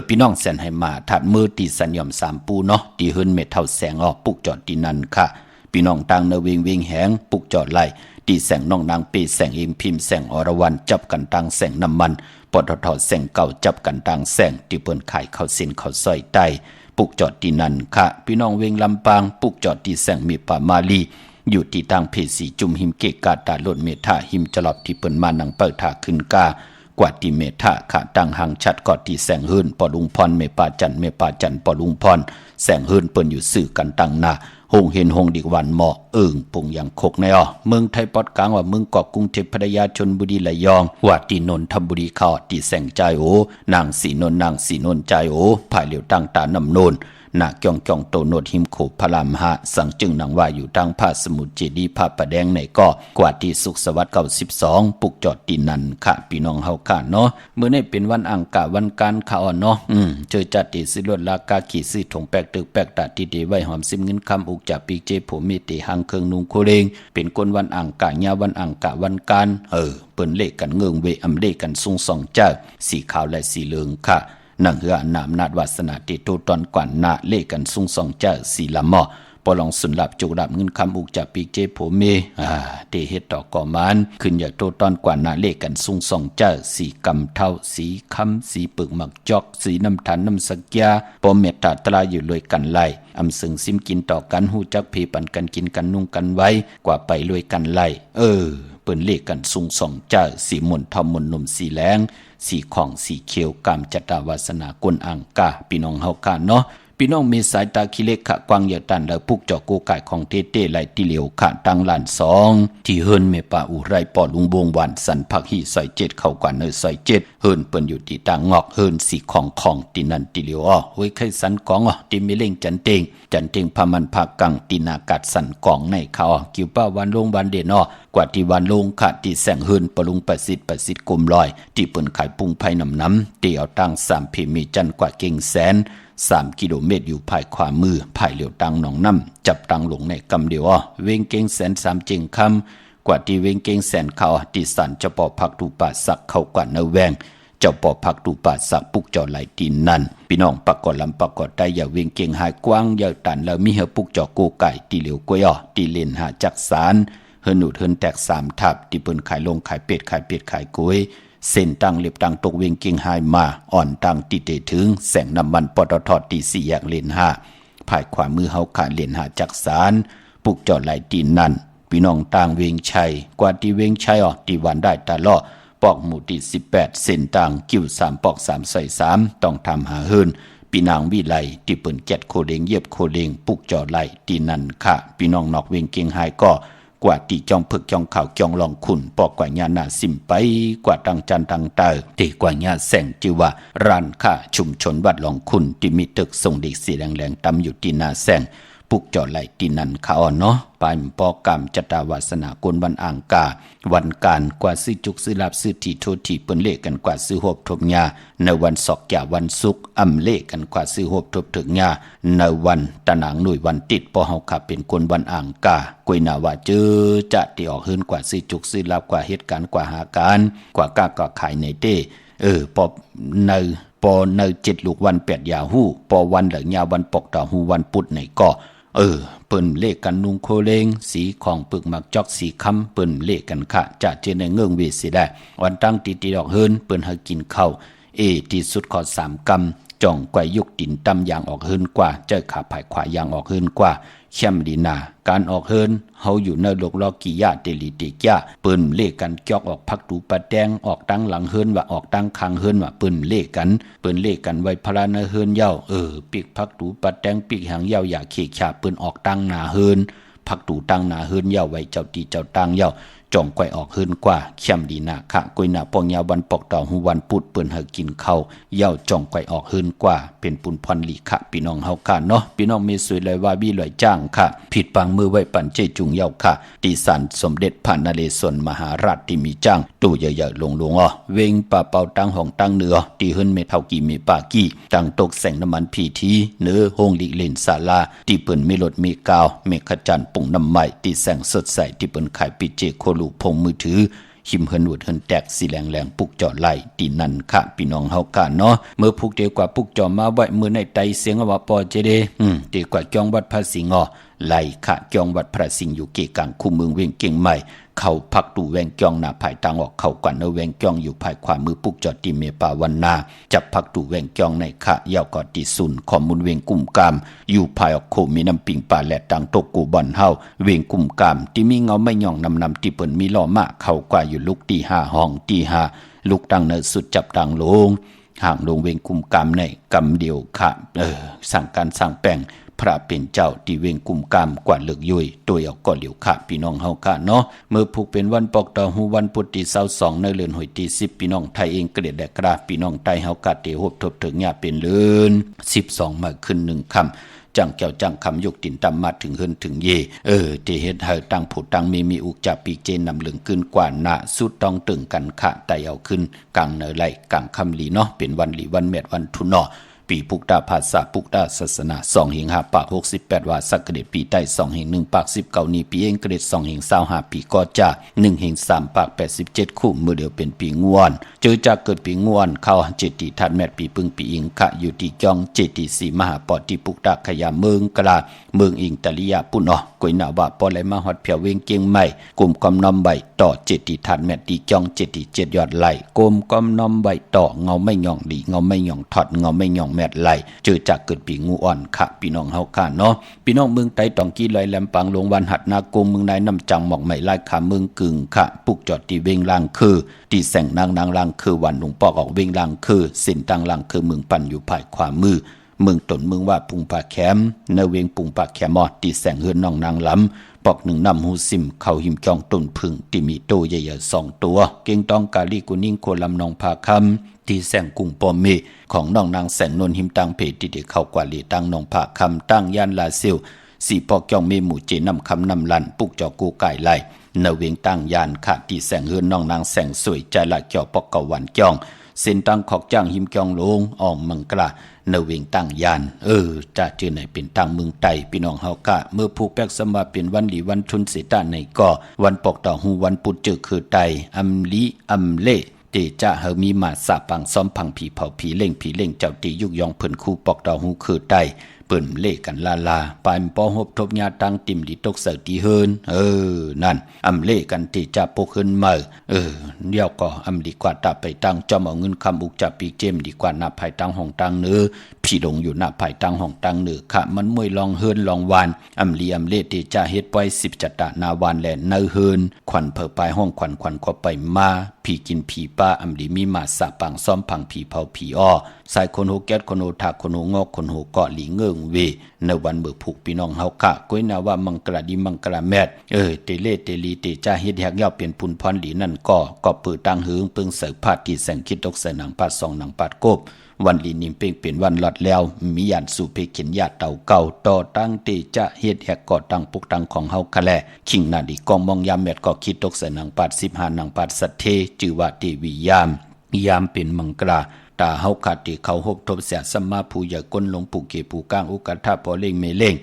พี่น้องแสนให้มหาทัดมือที่สนิยม3ปูเนาะที่เฮิรนเม็ดเท่าแสงปุกจอดที่นั่นค่ะพี่น้องต่างเนเวงแหงปุกจอดไหลที่แสงน้องนางปีแสงเอ็มพิมพ์แสงอรวรรณจับกันต่างแสงน้ำมันปตทแสงเก่าจับกันต่างแสงที่เปิ้นขายข้าวสินข้าวซอยใต้ปุกจอดที่นั่นค่ะพี่น้องเวงลำปางปุกจอดที่แสงมีป่ามาลีอยู่ที่ทางเพสีจุมหิมเกกาตาลดเมธาหิมจลอบที่เปิ้นมานังเปิดถาขึ้นกากว่าที่เมธาค่ะตั้งหางชัดกอดที่แสงหื้นปอลุงพรเมปาจันปอลุงพรแสงหื้นเปิ้นอยู่สื่อกันตั้งหน้าหงเห็นหงดีกวันเหมาะปุงยังคกในเมืองไทยปอดกลางว่าเมืองเกาะกรุงเทพพัทยาชลบุรีระยองว่าที่นนทบุรีเขาที่แสงใจนางสีนนใจภายเหลียวตั้งตานำโนนนาเกียงโตโนดหิมโขพระรามหะสั่งจึงนางว่าอยู่ทางภาคสมุทรเจดีภาคประแดงในก็กว่าที่สุขสวัสดิ์92ปุกจอดที่นั่นค่ะพี่น้องเฮาค่ะเนาะมื้อนี้เป็นวันอังคารวันการข่าวเนาะเจอจัดติสิลดราคาขี่ซื้อถงแปกตึกแปกตาที่ดีไว้หอมซิมเงินคำอุกจากปีเจผมมีติหังเครื่องนุงโคเรงเป็นคนวันอังคารยาวันอังคารวันการเปิ้นเลขกันเงิงเวอำเลขกันทรงสองเจ้าสีขาวและสีเหลืองค่ะนังเหือนามนาดวาสนาติโตตอนกว่านาเลกันซุงสองเจ้าสีละหมอ ปอลองสุนหลับจุกดับเงินคำอุกจับปีเจโผเมเตเฮ็ดต่อก่อมันขึ้นอย่าโตตอนกว่านาเลขกันซุงส่องเจ้าสีกำเท่าสีคำสีปึกหมักจอกสีน้ำทานน้ำสักยาปอเมตตาตราอยู่รวยกันไล่อำสึงซิมกินต่อกันหูจักเพปันกันกินกันนุ่งกันไว้กว่าไปรวยกันไล่เปิ้นเลขกันซุงส่องเจ้าสีมนทอมมนนมสีแรงสีของสีเขียวกามจตาวาสนากลอังกาพี่น้องเฮากันเนาะพี่น้องมีสายตาคิเล็กขะกวางอย่าตันแล้วพุกเจาะโกไก่ของเต้ๆไหลที่เหลียวขะตังหลาน2ที่เฮิรนเมปาอุไรปอลุงบงหวานสันพักหีซอย7เข้ากว่าเนอซอย7เฮิรนเปิ้นอยู่ที่ตางงอกเฮิรนสีของตีนันติเหลียวเฮ้ยไข่สันกองติมีเล่งจันเต็งพามันพากังตีนากัดสันกองในเขากิวป้าวันลงวันเด่นกว่าที่วันลงขะที่แสงเฮิรนปลุงประสิทธิ์กลมลอยที่เปิ้นขายปุ้งไผ่น้ำเตียวตั้ง3เพมีจันกว่าเก่งแสน3 กิโลเมตรอยู่ภายขวามือภายเหลียวตังหนองน้ำจับตังลงในกำเดียวเวงเก่งแสน3เจงคำกว่าที่เวงเก่งแสนเขาที่สันเจ้าปอพักตูป่าสักเข้ากว่าเนแวงเจ้าปอพักตูป่าสักปุกจอไหลตีนนั่นพี่น้องปากกอลำปากกอได้อย่าเวงเก่งหายกว้างอย่าตันแล้วมีเฮปุกจอโกไก่ตีเหลียวกวยตีเลนหาจักสารเฮิรนุดเฮิรนแตก3ทับที่เปิ้นขายลงขายเป็ดขายกล้วยเส้นตังเล็บตังตกเวงเก่งหายมาอ่อนตังติเตถึงแสงน้ำมันปตทตี4แยกเลน5ภายขวามือเฮาขาเลน5จักสารปุกจอดไหลตีนนั่นพี่น้องต่างเวงชัยกว่าที่เวงชัยตีวันได้ตาล่อปอกหมู่ที่18เส้นตังกิ้ว3ปอก3ใส่3ต้องทำหาเฮิรนพี่นางวิไลที่เปิ้นแกดโคเลงเย็บโคเลงปุกจอดไหลตีนั่นค่ะพี่น้องนอกเวงเก่งหายก็กว่าตีจองพึกจองข่าวจองลองขุนปอกกว่าญาณาสิมไปกว่าตังจันตังเตอตีกว่าญาแสงจิว่าร้านค้าชุมชนวัดลองขุนที่มีตึกส่งเด็กสีแดงๆตำอยู่ที่นาแสงปุกจอดไหลตีนันเขาเนาะปายปอกรรมจตาวาสนากลวันอ่างกาวันการกว่าซื้อจุกซื้อลาบซื้อที่โทที่เปิ้นเลขกันกว่าซื้อหบทบญาในวันศอกแก่วันศุกร์อำเลขกันกว่าซื้อหบทบถึงญาในวันตะหนางหน่วยวันติดปอเฮาขับเป็นคนวันอ่างกากวยนาว่าเจอจะที่ออกเฮิรนกว่าซื้อจุกซื้อลาบกว่าเหตุการณ์กว่าหาการกว่ากล้าก็ขายในเต้ปอใน7ลูกวัน8ยาฮู้ปอวันเหลือยาวันปกต่อฮู้วันปุดในก็เปิ้นเลขกันนุงโคเลงสีของปึกหมักจอกสีคำเปิ้นเลขกันค่ะจะเจในเงื่องเวสิได้วันตั้งตีดอกเฮิรนเปิ้นให้กินข้าวที่สุดขอ3 กำจ่องกว่ายุกดินตำยางออกเฮิรนกว่าเจ้าขาภายขวายางออกเฮิรนกว่าเข้มดีนาการออกเฮิรนเฮาอยู่ในโลกลอกิยาเตลิเตกยาเปิ้นเลขกันจอกออกพักตูปะแดงออกตั้งหลังเฮิรนว่าออกตั้งคางเฮิรนว่าเปิ้นเลขกันไว้พลานะเฮิรนเย้าปีกพักตูปะแดงปีกหางเย้าอย่าเขกฉาเปิ้นออกตั้งหน้าเฮิรนพักตูตั้งหน้าเฮิรนเย้าไว้เจ้าตีเจ้าตั้งเย้าจ่องก้อยออกเฮิรนกว่าเข้มดีนาค่ะก้อยหน้าปองยาวันปอกต่อหูวันปุดเปิ้นให้กินข้าวเย้าจ่องก้อยออกเฮิรนกว่าเป็นปุนพรลีค่ะพี่น้องเฮาค่ะเนาะพี่น้องมีสวยเลยว่าบี้ลอยจ้างค่ะผิดปังมือไว้ปันเจจุงเย้าค่ะตีสันสมเด็จพระนเรศวรมหาราชที่มีจ้างตู้ใหญ่ๆลงเวงป่าเป่าตั้งห้องตั้งเหนือตีเฮิรนเมเท่ากี่มีปากี้ตั้งตกแสงน้ำมันพีทีเนื้อโฮงลิเลนศาลาที่เปิ้นมีรถมีกาวเมฆจันทร์ปุ่งน้ำใหม่ที่แสงสดใสที่เปิ้นขายปิเจโคลูพงมือถือหิมเฮินหวดเฮินแตกสีแรงปุกจอไหลตีนันค่ะพี่น้องเฮากันเนาะเมื่อพุกเดียวกว่าปุกจอมาไว้มือในไตเสียงว่าปอเจเดเดียวกว่าจองวัดพระสิงห์ไหลค่ะจองวัดพระสิงห์อยู่เกกางคู่เมืองเวียงเก่งใหม่เข้าพักตูแวงจองหน้าภายทางออกเข้ากว่าเนแวงจองอยู่ภายขวามือปุกจอตีเมปาวันนาจับพักตูแวงจองในค่ะยาวกอดที่ศูนย์ข้อมูลเวียงกุ่มกามอยู่ภายออกโคมีน้ำปิงป่าและตังตกกูบ่อนเฮาเวียงกุ่มกามที่มีเงาไม่ย่องนำที่เปิ้นมีล้อมะเข้ากว่าอยู่ลุกที่5ห้องที่5ลุกตังเนสุดจับตังลงห่างลงเวียงกุ่มกามในกำเดียวค่ะสั่งการสั่งแป้งพระเป็นเจ้าที่เวงกุมกามกว่าเลือกยุยตัวเอาก็เหลียวค่ะพี่น้องเฮาค่ะเนาะเมื่อผูกเป็นวันปอกต่อหูวันพุธที่22ในเดือนหอยที่10พี่น้องไทยเองเกลียดแต่กราพี่น้องไทยเฮาค่ะเตหบทบถึงญาเป็นเลือน12มาขึ้น1คำจังเจ้าจังคำยกตินตำมาถึงเฮินถึงเยที่เฮ็ดให้ตั้งผู้ตั้งมีอุกจับปีเจนนำเหลืองขึ้นกว่าหน้าสุดต้องตึงกันค่ะแต่เอาขึ้นกลางเนอไหลกลางคำหลีเนาะเป็นวันหลีวันเม็ดวันทุนเนาะ ปีพุกดาภาษาพุกดาศาสนา2 หิง 5 ปาก68ว่าสักเดปีใต้2 หิง 1 ปาก19นี้ปีเองเกรด2 หิง 25ปีก็จะ1 หิง 3 ปาก87คู่มือเดียวเป็นปีงวนเจอจากเกิดปีงวนเข้าเจติทัดแมตปีปึงปีอิงขะอยู่ที่จองเจติสีมหาปอที่ปุกดาขยาเมืองกลาเมืองอิงตะลิยาปุ่นกวยหนาว่าปอไหลมาฮอดเพียวเวงเกียงใหม่กลุ่มกำนอมใบต่อเจติทัดแมตตีจองเจติ7ยอดไหลกลุ่มกำนอมใบต่อเงาไม่หย่องดีเงาไม่หย่องถอดเงาไม่หย่องแมตไหลเจอจากเกิดปีงูอ่อนค่ะพี่น้องเฮาค่ะเนาะพี่น้องเมืองไต้ตองกี้ลอยแหลมปางหลวงวันหัดนากงเมืองนายน้ำจังหมอกใหม่ลายขาเมืองกึ่งค่ะปุกจอดที่เวงลางคือที่แสงนางลางคือวันหลวงปอกออกเวงลางคือสินตังลางคือเมืองปั่นอยู่ภายขวามือเมืองตนเมืองว่าปุงปากแคมเนเวงปุงปากแคมอตีแสงเฮือนน้องนางลำปอกหนึ่งนำหูซิมเข้าหิมจองต้นพึ่งที่มีโตใหญ่ๆ2 ตัวเก่งต้องกาลีกุนิ่งโคลำนองพาคำที่แสงกุ้งปอมเมของน้องนางแสงนนหิมตังเพติเดเข้ากว่าลีตังนองพาคำตั้งย่านลาซิลสีปอกจองเมหมู่เจนำคำนำลันปุกจอกูไก่ไหลเนเวงตั้งยานขาที่แสงเฮือนน้องนางแสงสวยใจละเกี่ยวปอกกวันจ้องเส้นตั้งขอกจ้างหิมจองลงออกมังกลาเนเวงตั้งยานจะเจอไหนเป็นตั้งเมืองไตพี่น้องเฮากะเมื่อผูกแป๊กสมาเป็นวันหลีวันชุนเสตาในก่อวันปอกต่อหูวันปุดเจอคือไตอำลีอำเล่เตจะเฮามีมาสาปังซ้อมพังผีเผาผีเล่งเจ้าตียุกยองเพิ่นคู่ปอกต่อหูคือไตเปิ้นเล่กันลาปายปอฮบทบญาตังติมลิตกเสตีเฮินนั่นอำเล่กันที่จะปกขึ้นมาเดี๋ยวก็อำดีกว่าตาไปตั้งจอมเอาเงินคำอุกจับปีเจมดีกว่าหน้าภายตั้งห้องตั้งเนื้อพี่ลงอยู่หน้าภายตั้งห้องตั้งเนื้อค่ะมันมวยลองเฮินลองวานอำลีอำเล่ที่จะเฮ็ดไว้10จัตตานาวานแลเนื้อเฮินขวัญเผอปลายห้องขวัญก็ไปมาผีกินผีป้าอำลีมีมาสาปังซ้อมพังผีเผาผีอ้อสายคนโหแก๊สคนโหถากคนโหงอกคนโหเกาะหลีเงิงเวในวันเบิกผูกพี่น้องเฮากะก้อยนาว่ามังกรดีมังกรแมดเตเล่เตลีเตจ้าเฮ็ดแฮกยาวเปลี่ยนปุนพรหลีนั่นก็เปิดตังหืงปึงเสพาดที่แสงคิดตกใส่หนังปาด2หนังปาดกบวันลีนิมเป่งเป็นวันหลอดแล้วมียานสู่เพเขียนญาติเต่าเก่าต่อตั้งเตจะเฮ็ดแฮกก่อตั้งปุกตั้งของเฮาคะแลขิงนาดีกองมองยามแมดก็คิดตกใส่หนังปาด15หนังปาดสัทเทจือว่าเทวียามเป็นมังกราตาเฮาขาดที่เขาหบทบเสียสมมาผู้ใหญ่ก้นลงปู่เกปู่ก้างอุกทาพอเล่งเมเล่ง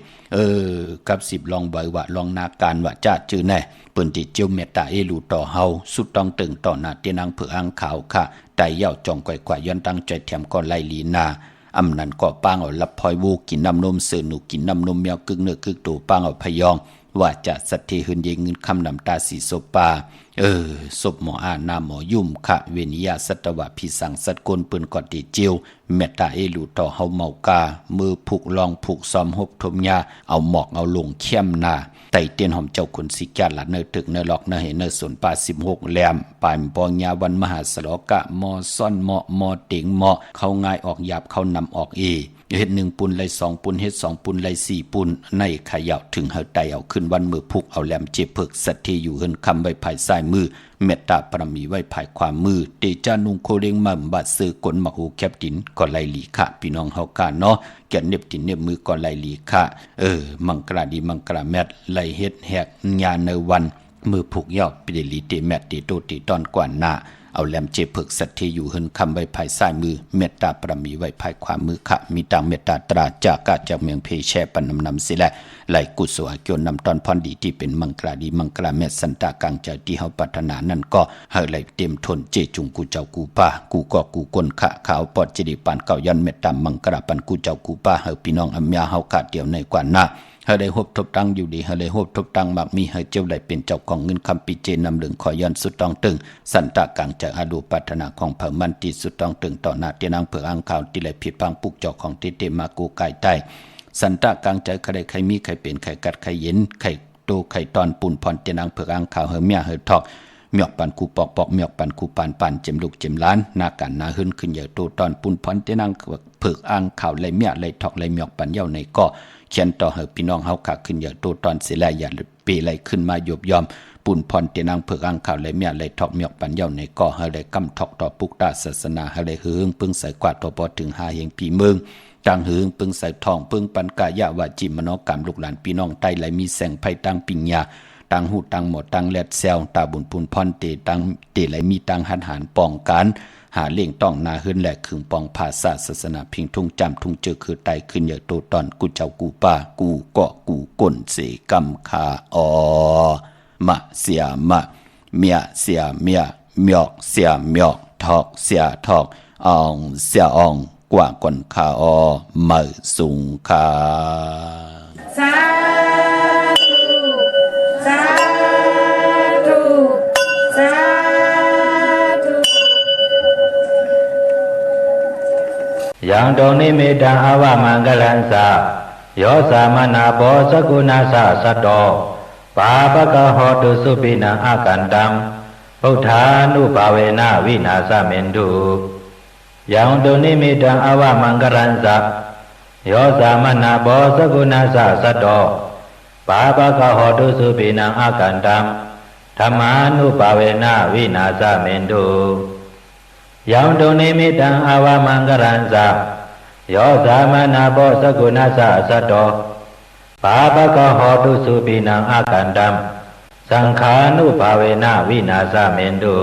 กับ10ลองใบว่าลองนาการว่าจ้าจื้อแน่เปิ้นที่เจียวเมตตาลูต่อเฮาสุดต้องตึงต่อหน้าเตนางเผืออังขาวค่ะไตเหย้าจ่องก่อยย้อนตั้งใจแถมก็ไล่ลีนาอำนั้นก็ปางเอาลับพลอยวูกินน้ำนมเสือหนูกินน้ำนมแมวกึกเนื้อกึกตัวปางเอาพยองว่าจะสัตเทหืนเยเงินคำนำตาสีโซปาศพหมออานาหมอยุ่มค่ะเวนิยาสัตวะพิสังสัตกลปืนกอดติเจียวเมตตาลูต่อเฮาเมากามือผูกลองผูกซ้อมหบทมยาเอาหมอกเอาลงเข้มนาไต่เตียนหอมเจ้าคนสิกาละเนอตึกเนอหลอกเนอเห็นเนอสวนป่า16แหลมปายปองยาวันมหาสลกะมอซ่อนมอเต็งมอเข้าง่ายออกหยาบเข้านำออกเฮ็ด1ปุนไร2ปุนเฮ็ด2ปุนไร4ปุนในขยาวถึงเฮาไตเอาขึ้นวันมือผูกเอาแหลมเจ็บเพิกสัตที่อยู่เฮินคำไว้ภายซ้ายมือเมตตาปรมีไว้ภายขวามือเตจานุงโคเรงมั่มบาดซื้อกลมหูแคบดินก็ไล่หลีค่ะพี่น้องเฮากาเนาะแก่เน็บตินเน็บมือก็ไล่หลีค่ะมังกราดีมังกราแมตไล่เฮ็ดแหกญาในวันมือผูกยาวปิเดลีเตแมตเตโตติตอนกว่าหน้าเอาแหลมเจ็บเพิกสัตที่อยู่เฮินคำไว้ภายซ้ายมือเมตตาปรมีไว้ภายขวามือค่ะมีตังเมตตาตราจากาจากเมืองเพแชปันนำสิแลไหลกุศลเกี่ยวนำตอนพรดีที่เป็นมังกราดีมังกราแม่สันตากลางใจที่เฮาปรารถนานั่นก็เฮาไหลเต็มทนเจจุงกูเจ้ากูป้ากูก็กูกนขะขาวปอดจิริปานเก่ายันเมตตามังกราปันกูเจ้ากูป้าเฮาพี่น้องอำยาเฮาขาดเดียวในกว่าหน้าเฮาได้ฮบทบตังอยู่ดีเฮาได้ฮบทบตังมักมีเฮาเจ้าไหลเป็นเจ้าของเงินคำปิเจนำเหลืองขอยันสุดต้องตึงสันตากลางใจอาดูปรารถนาของเผ่ามันติสุดต้องตึงต่อหน้าเตนางเผืออังขาวที่ไหลผิดพังปุกเจ้าของเตมากูกายใต้สันตะกลางใจใครใครมีใครเป็นใครกัดใครเย็นใครโตใครตอนปุ่นพรเตนางเผือกอังขาวเฮเมียเฮทอกเมียกปันกูปอกเมียกปันกูปานเจ็มลูกเจ็มล้านนากันนาหึนขึ้นใหญ่โตตอนปุ่นพรเตนางเผือกอังขาวไหลเมียไหลทอกไหลเมียกปันเย้าในก็เขียนต่อเฮพี่น้องเฮาขาขึ้นใหญ่โตตอนเสียแลอย่าเปไหลขึ้นมายบยอมปุ่นพรเตนางเผือกอังขาวไหลเมียไหลทอกเมียกปันเย้าในก็เฮาได้กำทอกต่อปุกตาศาสนาเฮาได้หึงปึงใส่กว่าต่อพอถึง5เฮงปีเมืองจังหืงปึงใส่ทองปึงปันกายะวาจิมโนกรรมลูกหลานพี่น้องใต้ไหลมีแสงไผตั้งปิญญา ตังหูตังหมดตังแลดแซวตาบุญปุนพรเตตังเตไหลมีตังหันหารป้องกันหาเลี่ยงต้องนาหื้นและขึงปองภาษาศาสนาพิงทุ่งจำทุ่งเจอคือไตขึ้นอย่าโตตอนกูเจ้ากูป้ากูเกาะกูก้นเสกำคาอมะเสียมะเมียเสียเมียเมียกเสียเมียกทอกเสียทอกอองเสียอองกว่าก่อนคาอมือสูงคาสาธุสาธุสาธุ ยังตรงนี้มีดังอาวามังกลันสะโยสามนาโพสกุณาสะสัตโตปาปะกะโหตุสุปินังอากันตังพุทธานุภาเวนะวินาสเมนตุยังตรงนี้มีดังอาวามังกลันสะโยสามนาโพสกุณาสะสัตโตปาปะกะโหตุสุปินังอากันตังธรรมานุภาเวนะวินาสเมนตุยังตรงนี้มีดังอาวามังกลันสะโยสามนาโพสกุณาสะสัตโตปาปะกะโหตุสุปินังอากันตังสังขานุภาเวนะวินาสเมนตุ